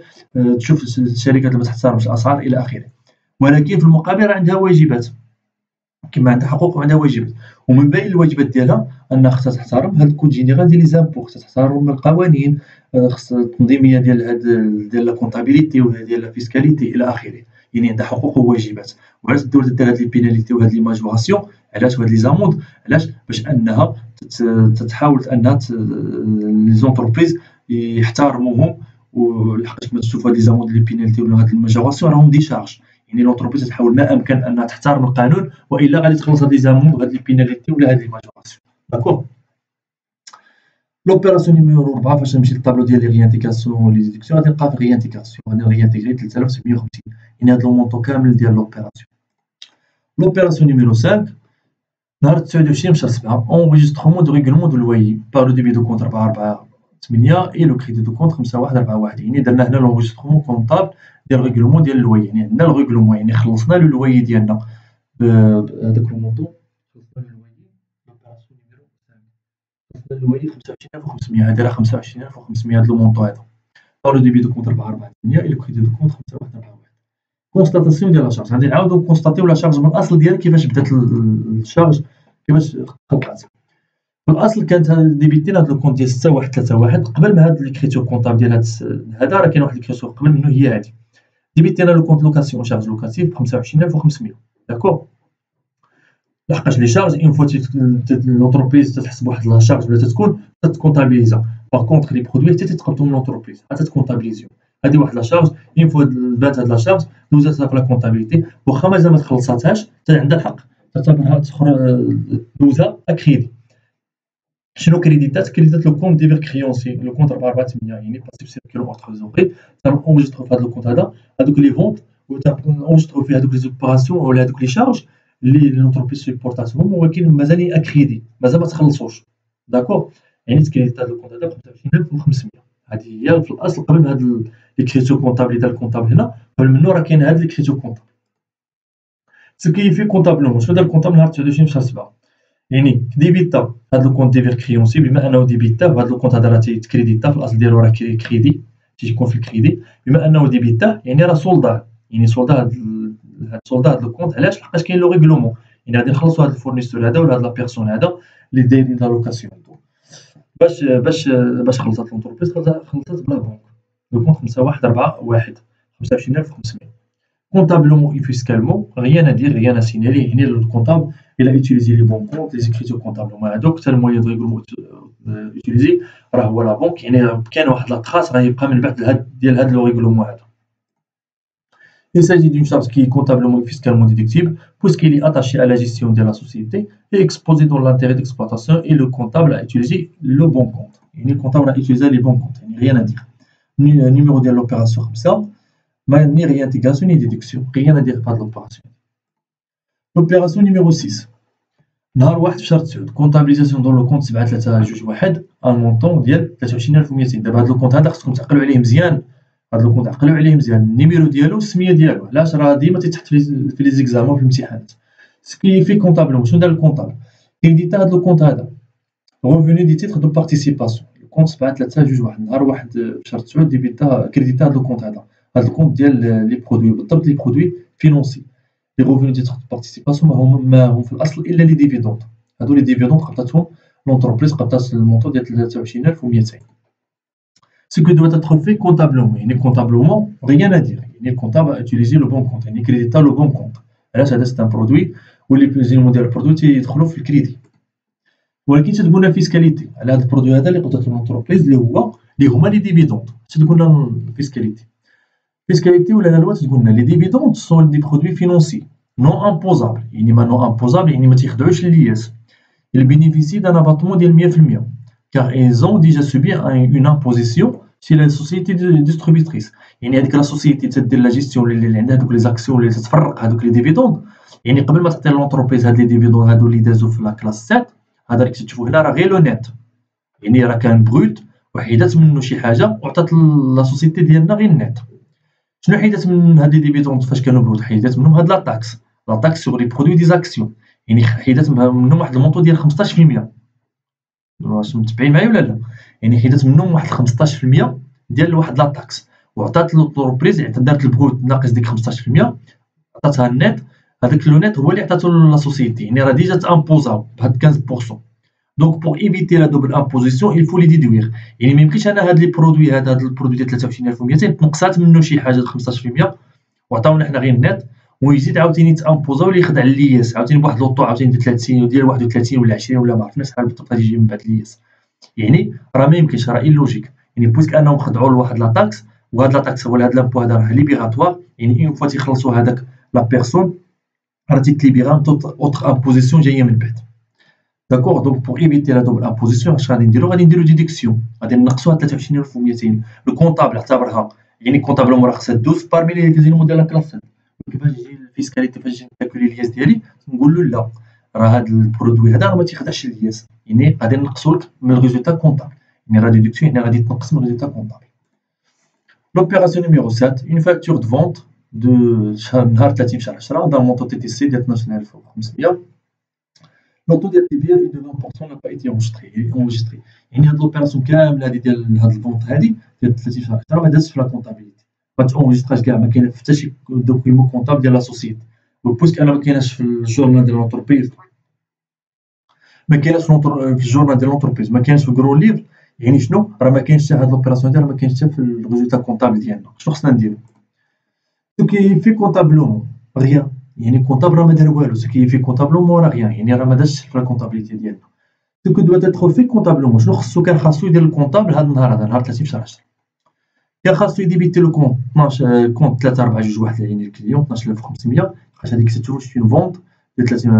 تشوف الشركات اللي ما تحترمش الاسعار الى اخره. ولكن في المقابل راه عندها واجبات كما عندها حقوق وعندها واجبات. ومن بين الواجبات ديالها انها خصها تحترم هاد الكود جينيرال ديال لي زامبو، خصها تحترم القوانين خص التنظيميه ديال ديال لا كونطابيليتي وديال لا فيسكاليتي الى اخره. يعني عندها حقوق وواجبات. وعلاش الدوله دير هاد لي بيناليتي وهاد لي ماجوراسيون؟ علاش وهاد لي زاموند؟ علاش؟ باش انها تحاول انها لي زونتربريز يحترموهم. ولحقاش كما تشوفوا هاد لي زاموند لي بيناليتي ولا هاد الماجوراسيون راهم دي شارج. يعني لونتربريز تحاول ما امكن انها تحترم القانون والا غادي تخلص هاد لي زاموند وهاد لي بيناليتي ولا هاد لي ماجوراسيون داكوغ. لوبيراسيون نيميرو 4 فاش نمشي للطابلو ديال لي ريانتيغاسيون لي ديدكسيون غادي نلقى في ريانتيغاسيون غادي نريانتيغري 3750. يعني هاد لو مونطو كامل ديال لوبيراسيون. لوبيراسيون نيميرو 5 نهار 29 شهر 7 اونغيسترومون دو ريغولمون دو لويي بار لو ديبي دو كونت 448 اي لو كريدي دو كونت 5141. يعني درنا هنا لونغيسترومون كونطابل ديال الريغولمون ديال اللويي. يعني عندنا الريغولمون يعني خلصنا له اللويي ديالنا بهذاك لو مونطو. خلصنا اللويي لوبيراسيون نيميرو 5 خلصنا اللويي 25500. هذا راه 25500 هذا لو مونطو هذا بار لو ديبي دو كونت 448 اي لو كريدي دو كونت 5141. كونستاتاسيون ديال لا شارج غادي نعاودو كونستاتيو لا شارج من الاصل ديالها كيفاش بدات الشارج كيفاش خلقات. في الاصل كانت ديبيتينا هاد لو كونت ديال 6131 قبل ما هاد ليكريتور كونطابل ديال هذا راه كاين واحد ليكريتور قبل منه هي هادي. ديبيتينا لو كونت لوكاسيون شارج لوكاتيف ب 25500 داكوغ. لحقاش لي شارج اون فوا لونتربريز تتحسب واحد لا شارج ولا تتكون تتكونطابيليزا. باغ كونطخ لي برودوي حتى تيتقبطو من لونتربريز حتى تكونطابيليزيو. هادي واحد لا شارج اون فوا بانت هاد لا شارج دوزاتها في لا كونطابيليتي واخا مازال ما تخلصاتهاش حتى عندها الحق تعتبرها دوزها اكريدي. شنو كريديتات لو كونت ديفير كريونسي لو كونت 448 يعني باسيف سيركيلون اونتر زوغي اونجسترو في هذا لو كونت هذا هذوك لي فونت ونونجسترو فيه هادوك لي زوبيراسيون ولا هادوك لي شارج اللي لونتربريز سيبورتاتهم، ولكن مازال اكريدي، مازال ما تخلصوش. داكور، يعني تكريديت هاد الكونت هذا ب 25500. هذه هي في الاصل قبل هاد لي كريتو كونطابل اللي دار الكونطابل هنا، قبل منه راه كاين هاد لي كريتو كونطابل. سو كيفي كونطابلومون شنو دار الكونطابل نهار 29 في شهر 7، يعني ديبيتا هاد الكونت ديفير كريونسي، بما انه ديبيتا هاد الكونت هذا راه تيتكريديتا في الاصل ديالو راه كريدي تيكون في الكريدي، بما انه ديبيتا يعني راه سولدا، يعني سولدا هاد هاد الكونت. علاش؟ لحقاش كاين لو ريغلومون، يعني غادي نخلصوا هاد الفورنيسور هذا ولا هاد لا بيرسون هذا اللي دايرين لا لوكاسيون باش خلصت لونتربريز، خلصت بلا بنك. لو كونت 5141 25500. كونطابلومون اي فيسكالمون غيان ادير غيان اسينالي. يعني الكونطابل الى اوتيليزي لي بون كونت لي زيكريتور كونطابلومون هذوك، حتى المويا دو ريغلومون اوتيليزي راه هو لا بنك، يعني كاين واحد لا تراس راه يبقى من بعد هاد لو ريغلومون هذا. Il s'agit d'une charge qui est comptablement et fiscalement déductible puisqu'il est attaché à la gestion de la société et exposé dans l'intérêt d'exploitation, et le comptable a utilisé le bon compte. Le comptable a utilisé les bons comptes, rien à dire. Numéro de l'opération comme ça, ni réintégration ni déduction, rien à dire pas de l'opération. L'opération numéro 6. نهار 1 في شهر 9 كونطابليزاسيون دون لو كونت 7321 ان مونطون ديال 23200. دابا هاد لو كونت هذا خصكم تعقلوا عليه مزيان، هاد لو كونت عقلوا عليه مزيان، النيميرو ديالو السميه ديالو، علاش؟ راه ديما تيتحط في لي زيكزامون في الامتحانات. سكي في كونطابلومون شنو دار الكونطابل؟ كيديتا هاد لو كونت هذا ريفوني دي تيتر دو بارتيسيباسيون، لو كونت 7321 نهار 1 في شهر 9 ديبيتا كريديتا هاد لو كونت هذا، هاد الكونت ديال لي برودوي، بالضبط لي برودوي فينونسي. لي revenus ديال بارتيسيباسيون ما هم في الاصل الا لي ديفيدوند. هادو لي ديفيدوند قبطاتهم لونتربريز، قبطات المونطون ديال 23200. سو كو دوت اتر في كونطابلومون، يعني كونطابلومون غيان ادير، يعني الكونطابل اتيليزي لو بون كونت، يعني كريديتا لو بون كونت. علاش؟ هذا سي ان برودوي واللي بليزيومون ديال البرودوي تيدخلوا في الكريدي، ولكن تتقولنا الفيسكاليتي على هذا البرودوي هذا اللي قبطات لونتربريز اللي هما لي ديفيدوند. تتقولنا الفيسكاليتي ولا لا لوا تقولنا لي ديفيدوند سون دي برودوي فينونسي non imposable. يعني ما non imposable يعني ما تيخضعوش للياس. ils bénéficient d'un abattement ديال 100% car ils ont déjà subi une imposition chez la société distributrice. يعني هذيك لا سوسيتي تدير لا جيستيون اللي عندها هذوك لي زاكسيون اللي تتفرق هذوك لي ديفيدوند، يعني قبل ما تعطي لونتربريز هاد لي ديفيدوند هادو اللي دازو في لا كلاس 7 هذا اللي كتشوفوا هنا راه غير لو نيت، يعني راه كان بروت وحيدات منه شي حاجه وعطات لا سوسيتي ديالنا غير النيت. شنو حيدات من هاد لي ديفيدوند فاش كانوا بروت؟ حيدات منهم هاد لا تاكس سوغ لي برودوي دي زاكسيون، يعني حيدات منهم واحد المونطو ديال 15%. واش متبعين معايا ولا لا؟ يعني حيدات منهم واحد 15% ديال واحد لا تاكس، وعطات لونتربريز دارت البروت ناقص ديك 15%، عطاتها النيت، هذاك لو نيت هو اللي عطاتو لا سوسيتي، يعني راه ديجا تامبوزا بهاد 15%. دونك بوغ ايفيتي لا دوبل امبوزيسيون il faut لي ديدوير، يعني ميمكنش انا هاد لي برودوي هاد البرودوي ديال 23200 تنقصات منه شي حاجه 15% وعطاونا حنا غير النيت، ويزيد عاوتاني تامبوزا ولا يخدع للياس عاوتاني بواحد لوطو عاوتاني ديال 30 وديال 31 ولا 20 ولا ما عرفناش شحال بالضبط غادي يجي من بعد الياس. يعني راه ما يمكنش، راه لوجيك، يعني بويسك انهم خدعوا لواحد لا تاكس، وهاد لا تاكس ولا هاد لامبو هذا راه ليبيغاتوار، يعني اون فوا تيخلصوا هذاك لا بيرسون راه تيتليبيغا من اوتر امبوزيسيون جايه من بعد. داكوغ، دونك بوغ ايفيتي لا دوبل امبوزيسيون اش غادي نديرو؟ غادي نديرو ديدكسيون، غادي نقصوها 23200. لو كونطابل اعتبرها يعني كونطابلومون راه خصها دوز بارمي لي زيلمون ديال لا كلاس. كيفاش يجي الفيسكاليتي فاش يجي نكالكولي الياس ديالي نقول له لا، راه هاد البرودوي هذا راه ما تيخدعش الياس، يعني غادي نقصو لك من الريزولتا كونطابل، يعني راه ديدكسيون يعني غادي تنقص من الريزولتا كونطابل. لوبيراسيون نيميرو 7 اون فاكتور دو فونت دو نهار 30 شهر 10 دان مونطو تي تي سي ديال 12500. Le taux d'intérêt de 20% n'a pas été enregistré. يعني هاد لوبيراسيون كامله هادي ديال هاد الفونت هادي ديال 30 شهر راه ما دازتش في لا كونطابيليتي، ما تونجستراش كاع، ما كاين حتى شي دوكيمون كونطابل ديال لا سوسيتي، وبويسك انا ما كايناش في الجورنال ديال لونتربريز، ما كايناش في الجورنال ديال لونتربريز، ما كاينش في الكرو ليفر، يعني شنو؟ راه ما كاينش حتى هاد لوبيراسيون ديال، ما كاينش حتى في الريزولتا كونطابل ديالنا. شنو خصنا نديرو؟ كي في كونطابلومون غيان، يعني كونطابل راه ما دار والو، سكي في كونطابلومون راه غيان، يعني راه ما دازش في لا كونطابيليتي ديالنا. سو كو دو اتر في كونطابلومون شنو خصو؟ كان خاصو يدير الكونطابل هاد النهار هذا نهار 30 شهر 10، كان خاصو يديبيتي لو كونط 12 كونط 3421 يعني الكليون 12500، حيت هذيك سيتو اون فونت ديال 30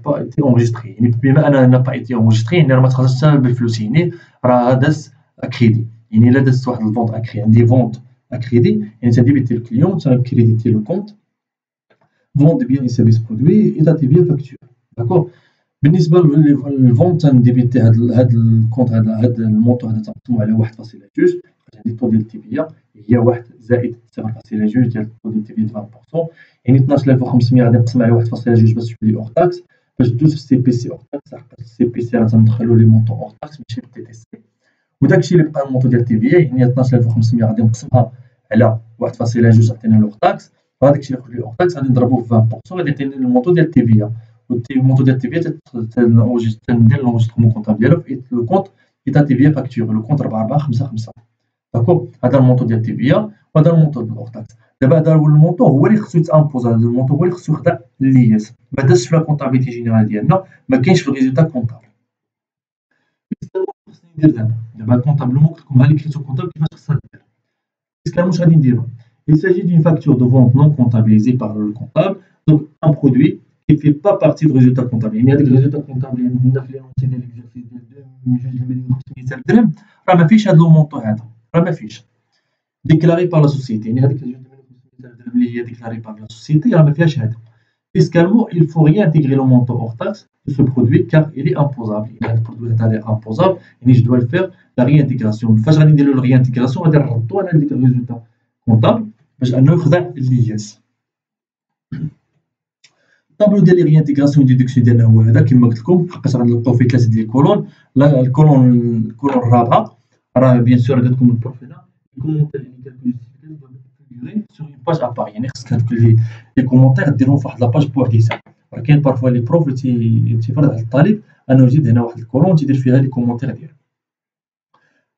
با ايتي اونجستري، يعني بما انها با ايتي اونجستري يعني راه ما تخرجش حتى بالفلوس، يعني راه داز اكريدي، يعني الا دازت واحد الفونت اكري عندي فونت اكريدي يعني تنديبيتي الكليون تنكريديتي لو كونت فوند بيان اي سيرفيس برودوي اي تاتيفيا فاكتور داكور. بالنسبه للفون تنديبيتي هاد الكونت هاد المونطو هذا تنقسمو على 1.2 عندي الطو ديال التيفيا هي 1 زائد 0.2 ديال الطو ديال التيفيا 20%، يعني 12500 غادي نقسم على 1.2 باش تولي اوغ تاكس. باش دوز في السي بي سي اوغ تاكس لحقاش السي بي سي راه تندخلو لي مونطو اوغ تاكس ماشي بالتي تي سي، وداكشي اللي بقى المونطو ديال التيفيا يعني 12500 غادي نقسمها على 1.2 عطينا لوغ تاكس، وهداك الشيء اللي خرج لي اوغ تاكس غادي نضربوه في 20% غادي يعطيني المونطو ديال التيفيا. المونطو ديال التيفيا تندير لونجسترومون كونطابل ديالو في لو كونت ايتا تيفيا فاكتور لو كونت 4455 داكور. هذا المونطو ديال التيفيا وهذا المونطو ديال الاوغ تاكس. دابا هذا هو المونطو هو اللي خصو يتامبوز، هذا المونطو هو اللي خصو يخضع لللياس، ما دازش في لا كونطابيليتي جينيرال ديالنا، ما كاينش في الريزولتا كونطابل. خصني ندير دابا الكونطابل قلت لكم ها اللي كريتو كونطابل كيفاش خصها دير. كان واش غادي نديرو il s'agit d'une facture de vente non comptabilisée par le comptable, donc un produit qui ne fait pas partie du résultat comptable. يعني هذاك الريزولتا كونطابل اللي عندنا في لونتي ديال ليكزيرسيس ديال 2,500,000 درهم راه ما فيهش هذا لو مونطو هذا، راه ما فيهش déclaré par la société، يعني هذيك 2,500,000 درهم اللي هي déclaré par la société راه ما فيهاش هذا. Fiscalement, il faut réintégrer le montant hors taxe de ce produit car il est imposable. Il est produit imposable, et je dois le faire la réintégration. فاش غادي ندير له la réintégration غادي نردو على ديك الريزولتا كونطابل باش انه يخضع لللياس. الطابلو ديال لي ريانتيغراسيون ديدكسيون ديالنا هو هذا كما قلت لكم، لحقاش غنلقاو فيه 3 ديال الكولون. الكولون الرابعه راه بيان سور قالت لكم البروف هنا كومونتير يعني كالكولي سور اون باج ابار، يعني خصك هادوك لي كومونتير ديرهم في واحد لاباج بوحديتها. راه كاين بارفوا لي بروف تيفرض على الطالب انه يزيد هنا واحد الكولون تيدير فيها لي كومونتير ديالو.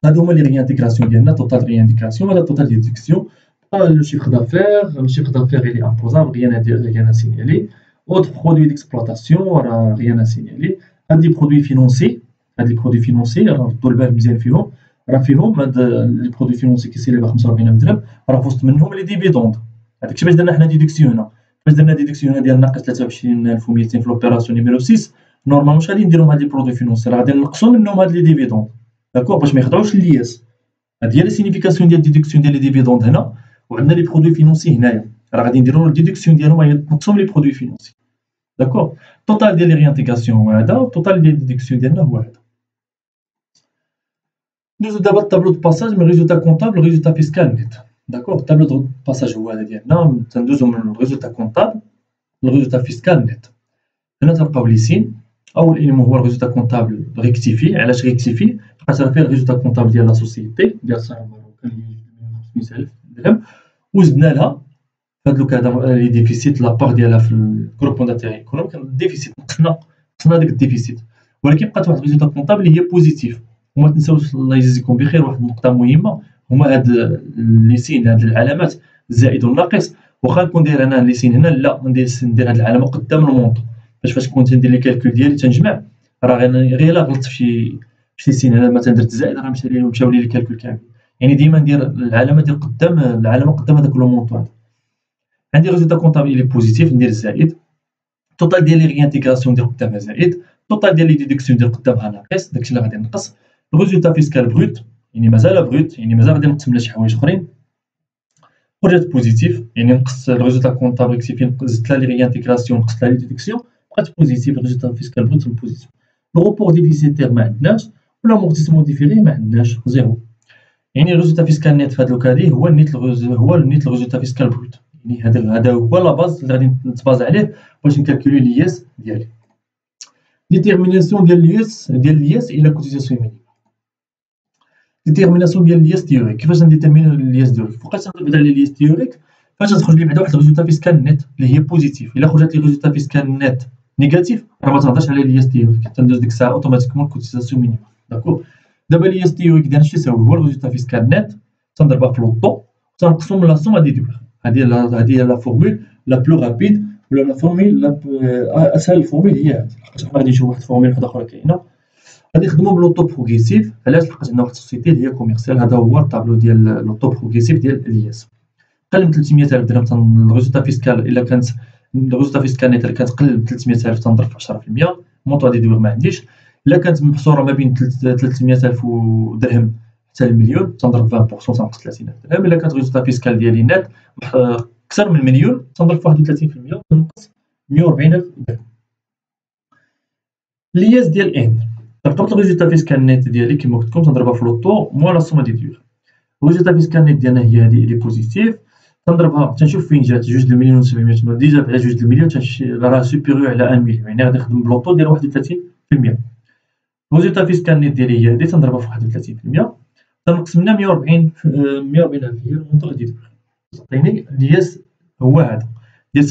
هادو هما لي ريانتيغراسيون ديالنا، توتال ريانتيغراسيون ولا توتال ديدكسيون. Le chiffre d'affaires il est imposable, rien à signaler. Autres produits d'exploitation, rien à signaler. Des produits financiers, alors tout le monde bien فيهم les produits financiers qui s'élèvent à 45 درهم راه وسط منهم les dividendes. هذاك الشيء باش درنا حنا ديدكسيون هنا، باش درنا ديدكسيون ديال ناقص 23200 في لوبيراسيون نيميرو 6 نورمالمون واش غادي نديرو مع لي برودوي فينونسي، راه غادي نقصوا منهم هاد لي ديفيدوند داكور باش ما يخضعوش للياس. هذه هي لا سينيفيكاسيون ديال ديدكسيون ديال لي ديفيدوند هنا، وعندنا لي برودوي فينونسي هنايا راه غادي نديرو الديدكسيون ديالهم هي نقصهم لي برودوي فينونسي داكور. التوتال ديال لي ريانتيغاسيون هو هذا، والتوتال ديال ديدكسيون ديالنا هو هذا. ندوزو دابا الطابلو دو باساج من ريزولتا كونطابل ريزولتا فيسكال نيت داكور. الطابلو دو باساج هو هذا ديالنا، تندوزو من الريزولتا كونطابل للريزولتا فيسكال نيت. هنا تلقاو لي سين. اول اليمون هو الريزولتا كونطابل ريكتيفي. علاش ريكتيفي؟ لحقاش راه فيه الريزولتا كونطابل ديال لا سوسيتي ديال صاحب المروكان اللي هي 500,000 درهم، وزدنا لها هاد لو كذا لي ديفيسيت لابار ديالها في الجروب دانتيغي ايكونوميك. الديفيسيت نقصنا داك الديفيسيت، ولكن بقات واحد الريزولتا كونطابل اللي هي بوزيتيف. وما تنساوش الله يجزيكم بخير واحد النقطه مهمه هما هاد لي سين، هاد العلامات الزائد والناقص. واخا نكون داير انا لي سين هنا لا ندير هاد العلامه قدام المونطو فاش كنت ندير لي كالكول ديالي تنجمع راه غير الا غلطت في شي سين هنا مثلا درت زائد راه مشاو لي الكالكول كامل. يعني ديما ندير العلامه ديال قدام هذاك لو مونطو هذا. عندي ريزولتا كونطابل اللي بوزيتيف ندير الزائد، التوتال ديال لي ريانتيغراسيون ندير قدامها زائد، التوتال ديال لي ديدكسيون ندير قدامها ناقص، داكشي اللي غادي نقص. الريزولتا فيسكال بروت يعني مازال بروت، يعني مازال غادي نقسم على شي حوايج اخرين، خرجت بوزيتيف يعني نقص الريزولتا كونطابل ريكتيفي زدت لها لي ريانتيغراسيون نقصت لها لي ديدكسيون بقات بوزيتيف. الريزولتا فيسكال بروت بوزيتيف. لو روبور ديفيسيتير ما عندناش، ولا مورتيسمون ديفيري ما عندناش زيرو. يعني الريزولتا فيسكال نيت في هاد لوكادي هو النيت الريزولتا فيسكال بروت، يعني هذا هو لا باز اللي غادي نتباز عليه باش نكالكولي لياس ديالي. ديتيرميناسيون ديال لياس الى كوتيزاسيون مينيموم. ديتيرميناسيون ديال لياس تيوريك. كيفاش نديتيرمينو لياس تيوريك؟ فوقاش تنبدا على لياس تيوريك فاش تخرج لي بعدا واحد الريزولتا فيسكال نيت اللي هي بوزيتيف. الا خرجت لي ريزولتا فيسكال نيت نيجاتيف راه ما تهضرش على لياس تيوريك، تندوز ديك الساعه اوتوماتيكمون كوتيزاسيون مينيموم داكور. دابا لياس تيوريك ديالنا شنو يساوي؟ هو الريزولتا فيسكال نيت تنضربها في لوطو تنقسمو من لا سوم هادي دوبل. هذه لا فورمول لا بلو رابيد ولا لا فورمول اسهل. الفورمول هي هذه، لحقاش حنا غادي نشوفو واحد الفورمول وحده اخرى كاينه غادي نخدمو بلوطو بروغريسيف. علاش؟ لحقاش عندنا واحد السوسيتي اللي هي كوميرسيال. هذا هو الطابلو ديال لوطو بروغريسيف ديال الياس. قل من 300,000 درهم الريزولتا فيسكال الا كانت الريزولتا فيسكال نيت كانت قل من 300,000 تنضرب في 10%. مونطو هادي دوير ما عنديش. الا كانت محصوره ما بين 300,000 درهم حتى المليون تنضرب 20% تنقص 30000 درهم. الا كانت ريزولتا فيسكال ديالي نت اكثر من مليون تنضرب في 31% تنقص 140000 درهم. لياس ديال ان ترتبط الريزولتا فيسكال نت ديالي كما قلت لكم تنضربها في لوطو موان لا سوم ديدوير. الريزولتا فيسكال نت ديالنا هي هذه اللي بوزيتيف تنضربها تنشوف فين جات 2 مليون و 700 ديجا على 2 مليون راه سوبيريور على 1 مليون يعني غادي نخدم بلوطو ديال 31%. الريزولتا فيسكال نت ديالي هي هذه تنضربها في 31% تنقص منها 140,000 هي المونطون ديال تعطيني الياس هو هذا ديال 712,117.67.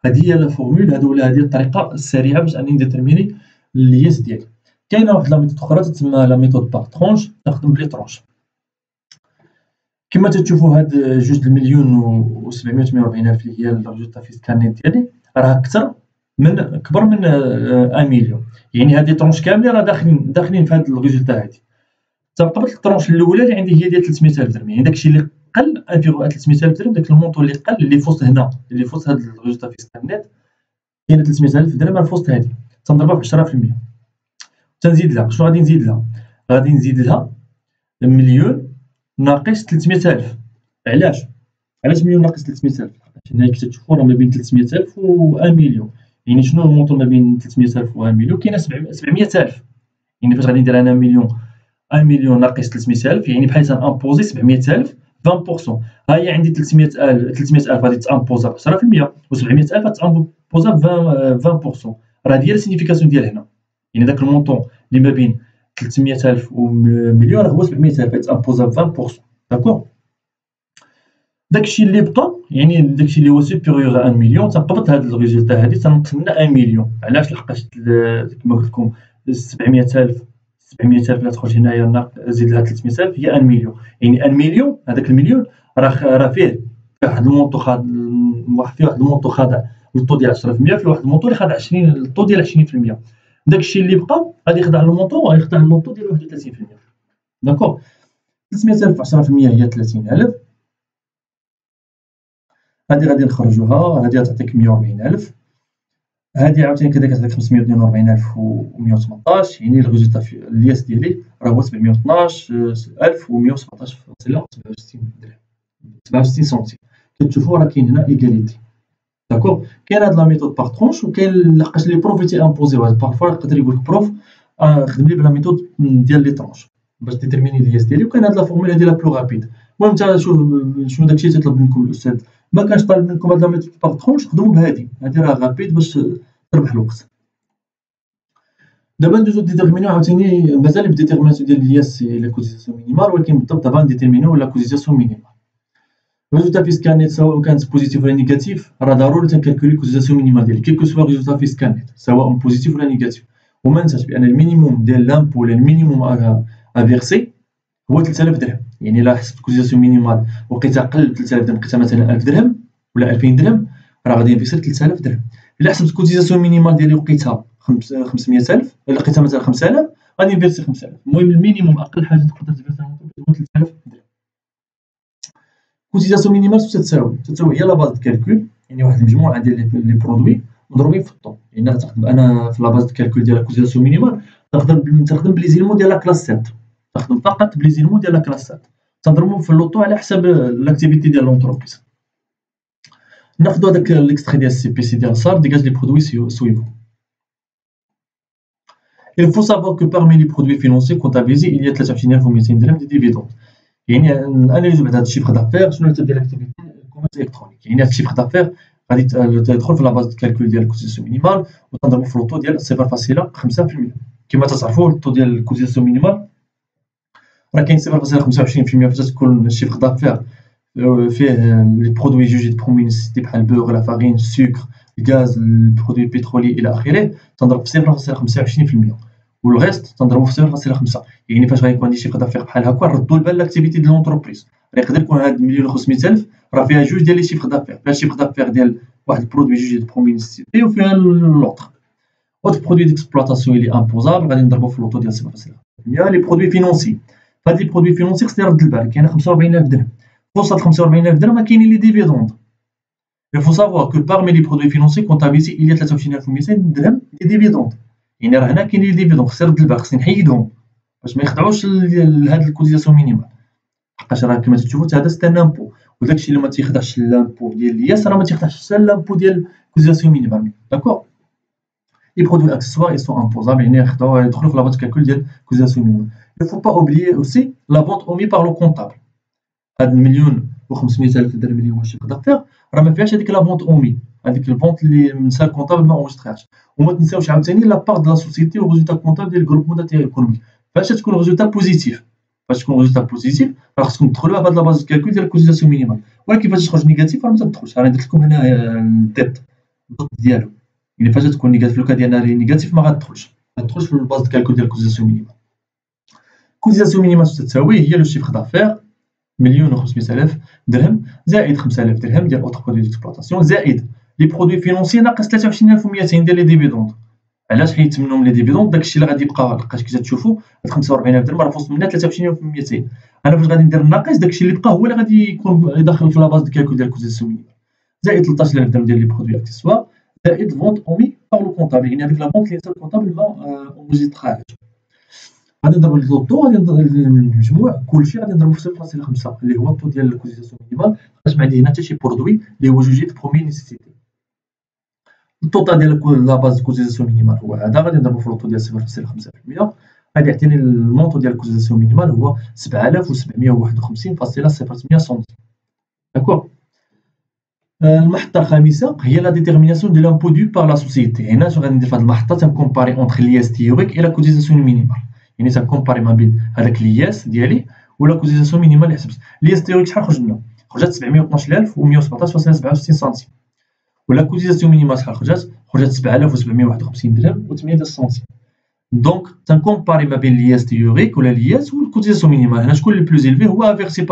هذه هي لا فورمول ولا هذه الطريقه السريعه باش انني نديترميني الياس ديالي. كاينه واحد لا ميثود اخرى تسمى لا ميثود باغ ترونش تخدم بلي ترونش. كما تشوفوا هاد 2 مليون و 748,000 اللي هي الريزولتا فيسكال نت ديالي راه كبر من 1 مليون يعني هذه ترونش كامله راه داخلين في هاد الريزولتا هادي. تنقبل الترونش الاولى اللي عندي هي ديال 300,000 درهم يعني داكشي اللي قل 1.300,000 درهم داك المونطون اللي قل اللي في وسط هنا اللي في وسط هاد الريزولتا فيسكال نت كاينه 300,000 درهم في وسط هادي تنضربها في 10%. تنزيد لها شنو غادي نزيد لها؟ غادي نزيد لها مليون ناقص 300,000. علاش مليون ناقص 300,000؟ هنا كتشوفوا راه ما بين 300,000 و 1 مليون يعني شنو المونطون ما بين 300,000 و 1 مليون؟ كاينه 700,000 يعني فاش غادي ندير انا 1 مليون ناقص 300,000 يعني بحال تنامبوزي 700,000 20%. ها هي عندي 300,000 غادي تامبوزا ب 10% و 700,000 غتامبوزا ب 20%. راه هي السينيفيكاسيون ديال هنا يعني داك المونطون اللي ما بين 300,000 و مليون راه هو 700,000 غتامبوزا ب 20%. داكور داكشي اللي بقى يعني داكشي اللي هو سوبيريور 1 مليون تنقبض هاد الريزولتا هادي تنقص منها 1 مليون. علاش؟ لحقاش كما قلت لكم 700,000 لا تخرج هنايا زيد لها 300,000 هي 1 مليون يعني 1 مليون هذاك المليون راه فيه واحد المونطو خاضع للطو ديال 10%، فيه واحد المونطو اللي خاضع للطو ديال 20%. داكشي اللي بقى غادي يخضع للمونطو وغادي يخضع للطو ديال 31%. داكور 300,000 في 10% هي 30,000 هادي غادي نخرجوها هادي غتعطيك 140,000 هادي عاوتاني كذلك كتعطيك 542,118 يعني الريزولتا الياس ديالي راه هو 712,117.67 درهم 67 سنتيم. كتشوفوا راه كاين هنا ايكاليتي. داكور كاين هاد لا ميثود باغ ترونش وكاين لحقاش لي بروف تيامبوزيوها بارفوا يقدر يقول لك بروف خدم لي بلا ميثود ديال لي ترونش باش ديتيرميني الياس ديالي وكاين هاد لا فورمول هادي لا بلو رابيد. المهم نتا شوف شنو داكشي تيطلب منكم الاستاذ ما كانش طالب منكم هاد لا ميثود باغ ترونش خدموا بهادي راه رابيد باش تربح الوقت. دابا ندوزو ديتيرمينيو عاوتاني مازال بديتيرميناسيون ديال الياس لا كوتيزاسيون مينيمال ولكن بالضبط دابا نديتيرمينيو لا كوتيزاسيون مينيمال. الريزولتا فيسكال نت سواء كانت بوزيتيف ولا نيجاتيف راه ضروري تنكالكولي كوتيزاسيون مينيمال ديالك كيلكو سوا الريزولتا فيسكال نت سواء بوزيتيف ولا نيجاتيف وما ننساش بان المينيموم ديال لامبو ولا المينيموم افيرسي هو 3000 درهم يعني الا حسبت كوتيزاسيون مينيمال وقيتها قل 3000 درهم لقيتها مثلا 1000 درهم ولا 2000 درهم راه غادي نفيسر 3000 درهم. الا حسبت كوتيزاسيون مينيمال ديالي وقيتها 500,000 الا لقيتها مثلا 5000 غادي نفيرسي 5000. المهم المينيموم اقل حاجه تقدر تفيرسي هو 3000 درهم. كوتيزاسيون مينيمال تساوي هي لا باز دو كالكول يعني واحد المجموعه ديال لي برودوي مضروبين في الطون يعني تخدم انا في لا باز دو كالكول ديال كوتيزاسيون مينيمال تخدم بلي زيلمون ديال لا كلاس 7 تخدم فقط بلي زيلمون ديال لا كلاس 7 تنضربهم في اللوطو على حساب لاكتيفيتي ديال لونتربريز. ناخذ هذاك ليكستري ديال السي بي سي ديال صار ديجاج لي برودوي suivants. Il faut savoir que parmi les produits financiers comptabilisés il y a 23,200 درهم دي ديفيدوند يعني اناليزو بعد هذا الشيفر دافير شنو تدير الاكتيفيتي كوميرس الكترونيك يعني هذا الشيفر دافير غادي تدخل في لا باز دو كالكول ديال الكوتيزاسيون مينيمال وتنضربو في اللوطو ديال صفر فاصله 5%. كما تعرفوا اللوطو ديال الكوتيزاسيون مينيمال راه كاين 0.25% فاش تكون الشيفر دافير فيه لي برودوي جوجي دو بروميير نيسيتي بحال البوغ لا فارين السكر الغاز البرودوي البترولي الى اخره تنضرب في 0.25% والغيست تنضربو في 0.5 يعني فاش غيكون عندي شيفر دافير بحال هكا نردو البال لاكتيفيتي ديال لونتربريز راه يقدر يكون هاد 1,500,000 راه فيها جوج ديال لي شيفر دافير فيها الشيفر دافير ديال واحد البرودوي جوجي دو بروميير نيسيتي وفيها لوطر اوت برودوي ديكسبلوطاسيون اللي امبوزابل غادي نضربو في اللوطو ديال 0.5%. لي برودوي فينونسي فهاد لي برودوي فينونسي خصني نرد البال كاينه 45,000 درهم فوسط 45,000 درهم كاينين لي ديفيدوند. Il faut savoir que parmi les produits financiers comptabilisés il y a 23,200 درهم دي ديفيدوند يعني راه هنا كاين لي ديفيدوند خصني نرد البال خصني نحيدهم باش ما يخدعوش هاد الكوتيزاسيون مينيمال، لحقاش راه كما تشوفوا هذا سي ان امبو، وداكشي اللي ما تيخدعش لامبو ديال الياس راه ما تيخدعش حتى لامبو ديال الكوتيزاسيون مينيمال. داكور. لي برودوي اكسسوار ils sont imposables، يعني يدخلوا في لاباز كالكول ديال الكوتيزاسيون مينيمال. il faut pas oublier aussi la vente omise par le comptable. هاد 1,500,000 درهم اللي هو الشيفر دافير راه ما فيهاش هذيك لا فونت اومي، هذيك الفونت اللي نسى الكونطابل ما اونجستريهاش. وما تنساوش عاوتاني لا بار دو لا سوسيتي او ريزولتا كونطابل ديال الجروبمون دانتيغي ايكونوميك. فاش تكون ريزولتا بوزيتيف، فاش تكون ريزولتا بوزيتيف راه خصكم تدخلوها بهاد لا باز دو كالكول ديال الكوتيزاسيون مينيمال، ولكن فاش تخرج نيجاتيف راه ما تدخلش. راه درت لكم هنا الضد ديالو، يعني فاش تكون نيجاتيف لوكا ديالنا نيجاتيف ما غتدخلش في الباز دو كالكول ديال الكوتيزاسيون مينيمال. الكوتيزاسيون مينيمال تساوي هي لو شيفر دافير 1,500,000 درهم زائد 5,000 درهم ديال اوتر برودوي ديكسبلوطاسيون زائد لي برودوي فينونسي ناقص 23,200 ديال لي ديفيدوند. علاش حيدت منهم لي ديفيدوند؟ داكشي اللي غادي يبقى، لقيت كي تشوفوا هاد 45,000 درهم راه فوسط منها 23,200. انا فاش غادي ندير الناقص داكشي اللي بقى هو اللي غادي يكون يدخل في لاباز دو كالكول ديال الكوتيزاسيون مينيمال، زائد 13,000 درهم ديال لي برودوي اكسسوار زائد فونت اومي باغ لو كونطابل، يعني هذيك لا فونت اللي الكونطابل ما اونجستراهاش. غادي نضرب الطو، غادي نضرب المجموع كلشي غادي نضربو في 0.5 اللي هو الطو ديال الكوتيزاسيون مينيمال، باش ما عندي هنا حتى شي برودوي اللي هو جوجي دو بروميير نيسيسيتي. الطوطا ديال لا باز كوتيزاسيون مينيمال هو هذا، غادي نضربو في لوطو ديال 0.5%، غادي يعطيني المونطو ديال الكوتيزاسيون مينيمال هو 7,751.08 سنتيم. داكور. المحطة الخامسة هي لا ديتيرميناسيون دو لامبو دو بار لا سوسيتي. هنا شنو غادي ندير في هاد المحطة؟ تنكومباري اونتر لياس تيوريك اي لا كوتيزاسيون مينيمال، يعني تنكومباري ما بين هذاك لياس ديالي ولا كوتيزاسيون مينيمال اللي حسبت. لياس تيوريك شحال خرج لنا؟ خرجت 712,117.77 سنتيم. ولا كوتيزاسيون مينيمال شحال خرجت؟ خرجت 7,751 درهم و 8 سنتيم. دونك تنكومباري ما بين لياس تيوريك ولا لياس والكوتيزاسيون مينيمال. هنا شكون لو بلوز إلفي؟ هو افيرسي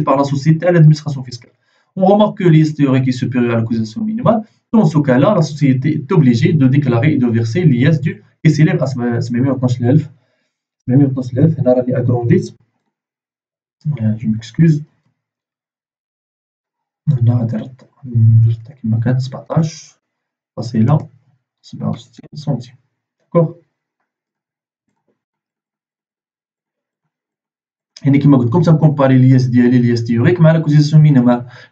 بار لا سوسيتي à l'administration fiscale. On remarque que l'IS théorique est supérieur à la cotisation minimale. Dans ce cas-là, la société est obligée de déclarer et de verser l'IS dû qui s'élève à 712,000. 712,000. هنا راني agrandit. Je m'excuse. هنا درت كما كانت 17.67 سنتيم. داكوغ. يعني كما قلت لكم تنكومباري لياس ديالي لياس تيوريك مع لا كوتيزاسيون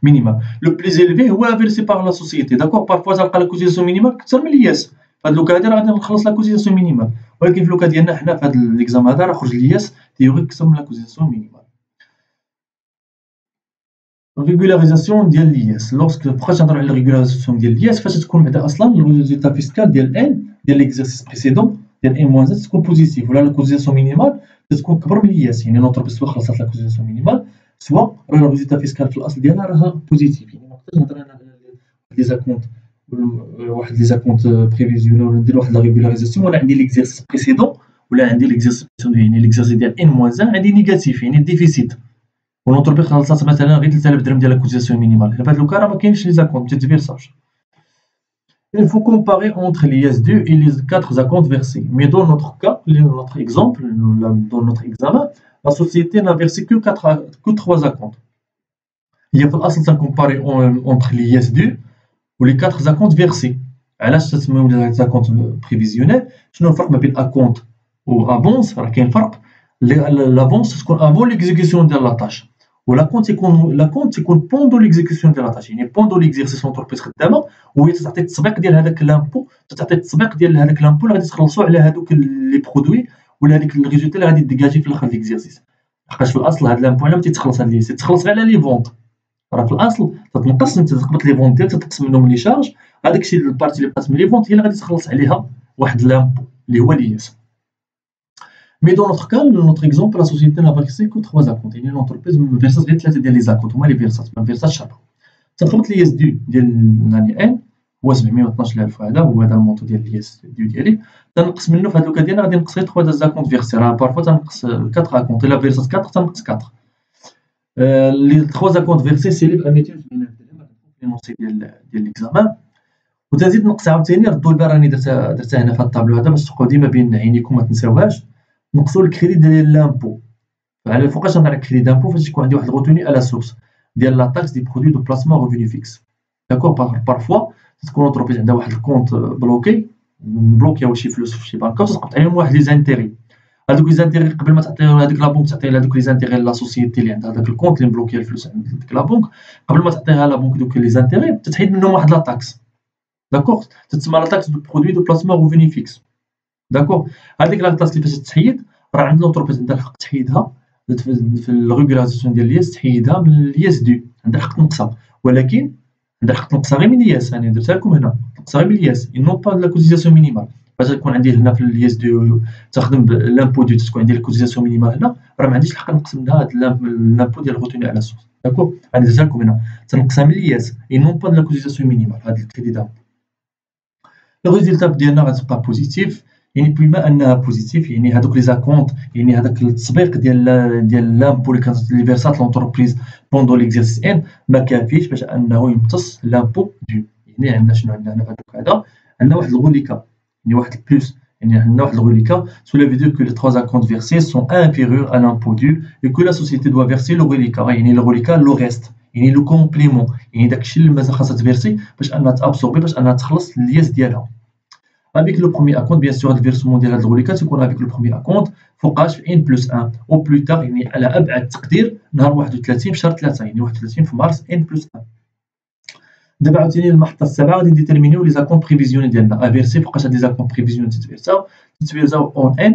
مينيمال. لو بليز إلفي هو فيرسي باغ لا سوسيتي. داكوغ. بارفوا تلقى لا كوتيزاسيون مينيمال كثر من لياس، في هاد لوكا هادي راه غادي نخلص لا كوتيزاسيون مينيمال، ولكن في لوكا ديالنا حنا في هاد ليكزام هذا راه خرج لياس تيوريك كثر من لا كوتيزاسيون مينيمال. ريغولاريزاسيون ديال لياس. لوغسك فاش تنهضروا على ريغولاريزاسيون ديال لياس فاش تكون بعدا اصلا الريزولتا فيسكال ديال ان ديال ليكزارسيس بريسيدون ديال ان موان زد تكون بوزيتيف، ولا لا كوتيزاسيون مينيمال تكون كبر من لياس، يعني نوتربيس سوا خلصت لا كوتيزاسيون مينيمال سوا راه الريزولتا فيسكال في الاصل ديالها راه بوزيتيف. يعني ما نقدرش نهضر انا على لي زاكونت واحد لي زاكونت بريفيزيونال ولا ندير واحد لا ريغولاريزاسيون وانا عندي ليكزارسيس بريسيدون ولا عندي ليكزارسيس يعني ليكزارسيس ديال ان موان زد عندي نيجاتيف يعني ديفيسيت، ونوتربيس خلصات مثلا غير 3000 درهم ديال لا كوتيزاسيون مينيمال. في هاد لوكا راه ما كاينش لي زاكونت تيتفيرساش. Il faut comparer entre l'IS2 et les 4 acomptes versés. Mais dans notre cas, notre exemple, dans notre examen, la société n'a versé que 3 acomptes. Il y a pas comparer entre l'IS2 ou les 4 acomptes versés. علاش تسميو les acomptes prévisionnels؟ شنو الفرق ما بين acompte و avance؟ راه كاين فرق. l'avance تكون avant l'exécution ديال لا طاش، ولا كونت تكون بوندو ليكزيكسيون ديال لاطاش، يعني بوندو ليكزيرسيس لونتربريز خدامه وهي تعطي التسبيق ديال هذاك لامبو، تعطي التسبيق ديال هذاك لامبو اللي غادي تخلصوا على هذوك لي برودوي ولا هذيك الريزولتا اللي غادي ديجاجي في الاخر ليكزيرسيس. لحقاش في الاصل هذا لامبو ما تيتخلص، هذا تيتخلص غير على لي فونت. راه في الاصل تتنقص، انت تقبط لي فونت ديالك تنقص منهم لي شارج، هذاك الشيء البارتي اللي بقات من لي فونت هي اللي غادي تخلص عليها واحد لامبو اللي هو لياس. Mais dans notre cas, notre exemple, la société n'a versé que 3 acomptes. يعني l'entreprise ما فيرساش غير 3 ديال لي زاكونت، هما اللي فيرسات، ما فيرساتش 4. تنخبط لياس دو ديال لاني ان هو 712,000، هذا هو هذا المونطو ديال لياس دو ديالي، تنقص منه في هاد لوكا ديالنا غادي نقص غير 3 ديال زاكونت فيرسي، راه بارفوا تنقص 4 اكونت، الا فيرسات 4 تنقص 4. لي 3 اكونت فيرسي سيليف 280,000 درهم فينونسي ديال ليكزامان. وتزيد نقص عاوتاني ردوا البال، راني درتها هنا في هاد الطابلو هذا باش تبقاو ديما بين عينيكم ما تنساوهاش. نقصوا الكريدي ديال لامبو. على فوقاش نهضر على الكريدي دامبو؟ فاش يكون عندي واحد الغوتوني على سورس ديال لا تاكس دي برودوي دو بلاسمون ريفوني فيكس. داكور. بارفوا تكون لونتربريز عندها واحد الكونت بلوكي، مبلوكياو شي فلوس في شي بنكه وتسقط عليهم واحد لي زانتيري. هادوك لي زانتيغي قبل ما تعطي هاديك لا بنك تعطي هادوك لي زانتيغي لا سوسيتي اللي عندها هداك الكونت اللي مبلوكي الفلوس عند ديك لا بنك، قبل ما تعطيها لا بنك دوك لي زانتيغي تتحيد منهم واحد لا تاكس. داكوغ، تتسمى لا تاكس دو برودوي دو بلاسمون روفوني فيكس. داكوغ، هاديك لا تاكس كيفاش تتحيد، راه عند لونتربريز عندها الحق تحيدها في الريغولاسيون ديال الياس، تحيدها من الياس دو، عندها الحق تنقصها، ولكن عندها الحق تنقصها غير من الياس. راني درتها لكم هنا، تنقصها غير من الياس، اي نون با لا كوتيزاسيون مينيمال. باش تكون عندي هنا في الياس دو تخدم لامبو دو، تكون عندي لا كوتيزاسيون مينيمال هنا، راه ما عنديش الحق نقص منها هاد لامبو ديال الغوتوني على السوس. داكوغ، راني درتها لكم هنا، تنقصها من الياس اي نون با لا كوتيزاسيون مينيمال. هاد الكريدي دامبو الريزلتا ديالنا غتبقى بوزيتيف، يعني بما انها بوزيتيف يعني هادوك لي زاكونت، يعني هذاك التسبيق ديال لامبو اللي فيرسات لونتربريز بوندو ليكزيرسيس ان ما كافيش باش انه يمتص لامبو دو. يعني عندنا شنو عندنا هنا في هذوك هذا، عندنا واحد الغوليكا، يعني واحد البلوس، يعني عندنا واحد الغوليكا سو لا فيديو كو لي 3 زاكونت فيرسي سون انفيريور ا لامبو دو et que la société doit verser le غوليكا، يعني الغوليكا لو ريست، يعني لو كومبليمون، يعني داكشي اللي مازال خاصها تفيرسي باش انها تابسوربي، باش انها تخلص الياس ديالها. Avec le premier acompte, bien sûr, le versement de l'algorithme, c'est qu'on avec le premier acompte, فوقاش في n plus 1 au plus tard، يعني على أبعد تقدير نهار 31 في شهر 3، يعني 31 في مارس n plus 1. دابا عاوتاني المحطة السابعة غادي نديتيرمينيو لي زاكونت بريفيزيوني ديالنا، افيرسي فوقاش هاد لي زاكونت بريفيزيوني تتفيرساو اون n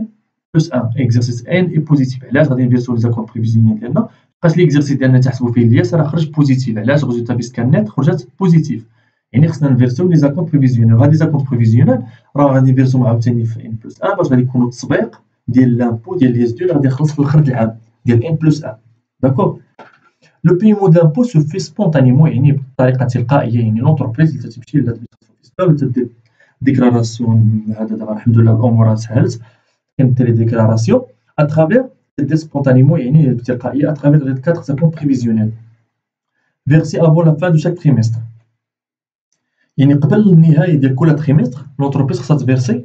plus 1، اكزرسيس n اي بوزيتيف. علاش غادي نفيرسيو لي زاكونت بريفيزيوني ديالنا؟ فوقاش ليكزرسيس ديالنا تحسبوا فيه الياس راه خرج بوزيتيف. علاش؟ ريزولتا فيسكال نيت خرجت بوزيتيف، يعني خصنا نفيرسيو لي زاكونت بريفيزيونيل. وهاد لي زاكونت بريفيزيونيل راه غادي نفيرسيو عاوتاني في ان بلس 1 باش غادي يكونوا التسبيق ديال لامبو ديال الياس دو اللي غادي يخلص في الاخر د العام ديال ان بلس 1. داكوغ، لو بايمون د لامبو سو في سبونتانيمون، يعني بطريقه تلقائيه، يعني لونتربريز اللي تمشي لادمينستراسيون فيسكال وتدير ديكلاراسيون. هذا دابا الحمد لله الامور سهلت، كندير ديكلاراسيون اترافير دير سبونتانيمون، يعني بتلقائيه اترافير لي 4 زاكونت بريفيزيونيل فيرسي افون لا فان دو شاك تريمستر. يعني قبل النهايه ديال كل تريمستر لونتربريز خصها تفيرسي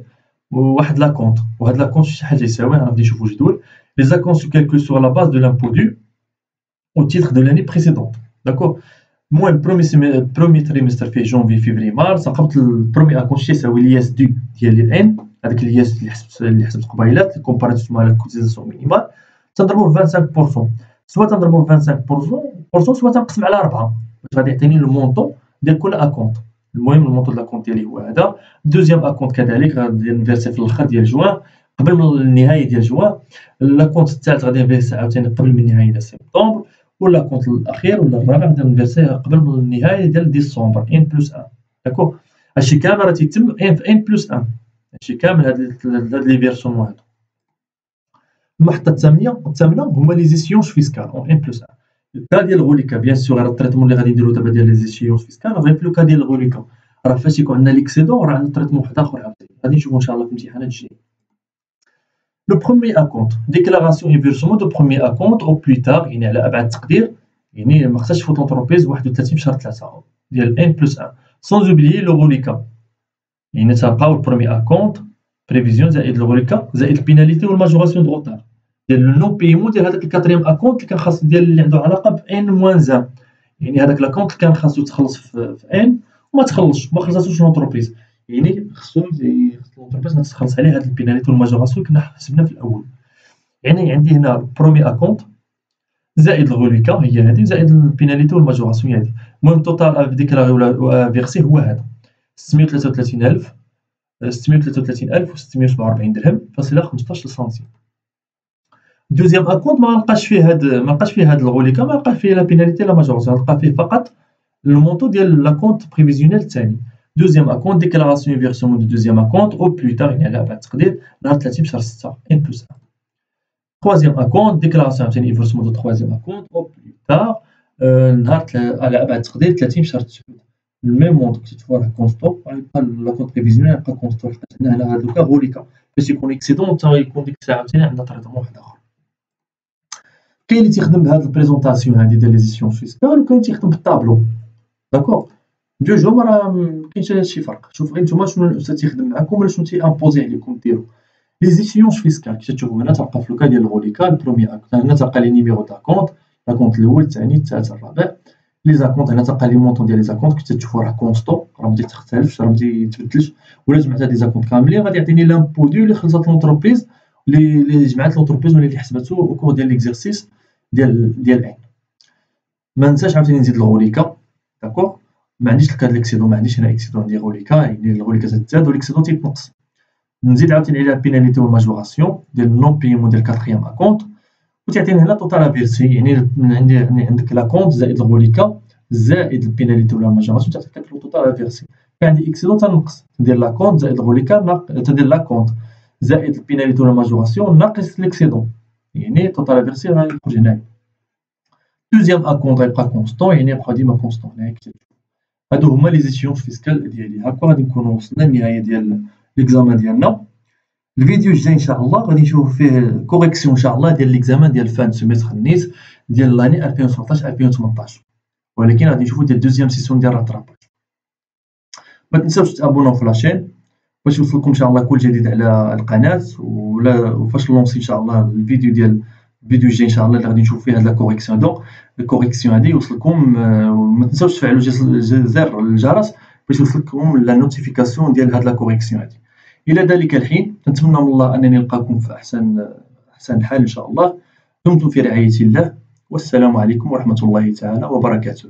واحد لاكونت، وهاد لاكونت شي حاجه يساوي، غادي نشوفوا جدول لي زاكونت سو كالكول سور لا باز دو لامبو دو او تيتر دو لاني بريسيدونت. داكور، المهم برومي تريمستر فيه جونفي فيفري مارس، عقبت البرومي اكونت شي يساوي الياس دو ديال الان، هذاك الياس اللي حسبت قبيلات كومباريتيف مع لا كوتيزاسيون مينيمال، تنضربو في 25%، سوا تنضربو في 25% سوا تنقسم على 4 باش غادي يعطيني المونطون ديال كل اكونت. المهم المونطون ديال الاكونت ديالي هو هذا. دوزيام اكونت كذلك غادي نفيرسي في الاخر ديال جوان قبل من النهايه ديال جوان. الاكونت الثالث غادي نفيرسي عاوتاني قبل من النهايه ديال سبتمبر، والاكونت الاخير ولا الرابع غادي نفيرسيه قبل من النهايه ديال ديسمبر ان بلس 1. داكوغ، هادشي كامل راه تيتم في ان بلس 1، هادشي كامل هاد لي فيرسيون هادو. المحطه الثامنه هما لي زيسيونس فيسكال اون ان بلس 1. الكا ديال الغوليكا بيان سور راه التريتمون اللي غادي نديرو دابا ديال لي زيسيونس فيسكال غير في لو كا ديال الغوليكا، راه فاش يكون عندنا ليكسيدون راه عندنا تريتمون واحد اخر عاوتاني غادي نشوفو ان شاء الله في الامتحانات الجايه. لو بروميي اكونت ديكلاراسيون اي فيرسمون دو بروميي اكونت او بلو تار، يعني على ابعد تقدير، يعني ما خصهاش تفوت لونتربريز 31 في شهر 3 ديال ان بلس 1 سون اوبليي لو غوليكا، يعني تلقاو البروميي اكونت بريفيزيون زائد الغوليكا زائد البيناليتي والماجوراسيون دو روتار ديال لو نو بايمون ديال هذاك الكاتريام اكونت اللي كان خاص ديال اللي عنده علاقه ب ان موان 1، يعني هذاك لاكونت اللي كان خاصو تخلص في ان وما تخلصش، ما خلصاتوش لونتربريز، يعني خصو لونتربريز تخلص عليه هاد البيناليتي والماجوراسيون كنا حسبنا في الاول. يعني عندي هنا برومي اكونت زائد الغوليكا هي هذه زائد البيناليتي والماجوراسيون هذه. المهم توتال ديكلاري ولا فيرسي هو هذا 633,647 درهم فاصله 15 سنتيم. دوزيام اكونت ما لقاش فيه هاد الغوليكا، ما لقاش فيه لا بيناليتي لا ماجوراسيون، لقى فيه فقط المونطو ديال لاكونت بريفيزيونيل الثاني. دوزيام اكونت ديكلاراسيون فيرسمون دو دوزيام اكونت او بلو تار، يعني على ابعد تقدير نهار 30 شهر 6 ان بلس 1. troisième acompte déclaration عاوتاني versement دو troisième acompte او بلو تار نهار على ابعد تقدير 30 شهر 9. الميم مونطو كي تشوفوا راه كونستون، غيبقى لاكونت بريفيزيونيل يبقى كونستون، حيت عندنا هنا هاد لوكا غوليكا باش يكون اكسيدون حتى يكون ديك الساعه عاوتاني عندنا تريتمون واحد اخر. كاين اللي تيخدم بهاد البريزونطاسيون هادي ديال لي زيسيون فيسكال، وكاين تيخدم بالطابلو. داكوغ، جوجهم راه مكاينش شي فرق. شوف غير نتوما شنو الاستاذ تيخدم معاكم ولا شنو تيامبوزي عليكم ديروا. لي زيسيونس فيسكال كي تشوفوا هنا تلقى في لوكا ديال الغوليكا البرومي اكونت، هنا تلقى لي نيميرو داكونت، لاكونت الاول الثاني الثالث الرابع. لي زاكونت هنا تلقى لي مونطون ديال لي زاكونت كي تشوفوا راه كونستون، راه ما تيختلفش، راه ما تيتبدلش، ولا جمعت هاد لي زاكونت كاملين غادي يعطيني لامبو دو اللي خلصات لونتربريز لي جمعات لونتربريز ولا لي حسباتو او كور ديال ليكزارسيس ديال ان. ما ننساش عاوتاني نزيد الغوليكا، داكوغ. ما عنديش الكاد ليكسيدون، ما عنديش هنا اكسيدون، عندي غوليكا، يعني الغوليكا تتزاد وليكسيدون تيتنقص. نزيد عاوتاني عليها البيناليتي والماجوراسيون ديال نون بيمون ديال كاتريام اكونت، وتعطيني هنا توتال افيرسي، يعني عندك لاكونت زائد الغوليكا زائد البيناليتي ولا الماجوراسيون تعطيك داك توتال افيرسي. عندي اكسيدون تنقص، ندير لاكونت زائد الغوليكا تندير لاكونت زائد البيناليتي ولا الماجوراسيون ناقص ليكسيدون، يعني توتال افيرسي غيخرج هنايا. دوزيام اكونت غيبقى كونستون، يعني يبقى ديما كونستون هنايا. هادو هما لي زيسيونس فيسكال ديالي. هاكا غادي نكونو وصلنا للنهاية ديال ليكزامان ديالنا. الفيديو الجاي ان شاء الله غادي نشوفو فيه كوريكسيون ان شاء الله ديال ليكزامان ديال فان سيمستر نيس ديال لاني 2017 2018، ولكن غادي نشوفو ديال دوزيام سيسيون ديال راتراباج. ما تنساوش تابوناو في لاشين باش يوصلكم ان شاء الله كل جديد على القناه، وفاش نلونسي ان شاء الله الفيديو ديال الفيديو الجاي ان شاء الله اللي غادي نشوف فيه هاد لا كوريكسيون. دونك الكوريكسيون هادي يوصلكم، وما تنساوش تفعلوا زر الجرس باش يوصلكم لا نوتيفيكاسيون ديال هاد لا كوريكسيون هادي. الى ذلك الحين نتمنى من الله انني نلقاكم في احسن الحال ان شاء الله. دمتم في رعايه الله، والسلام عليكم ورحمه الله تعالى وبركاته.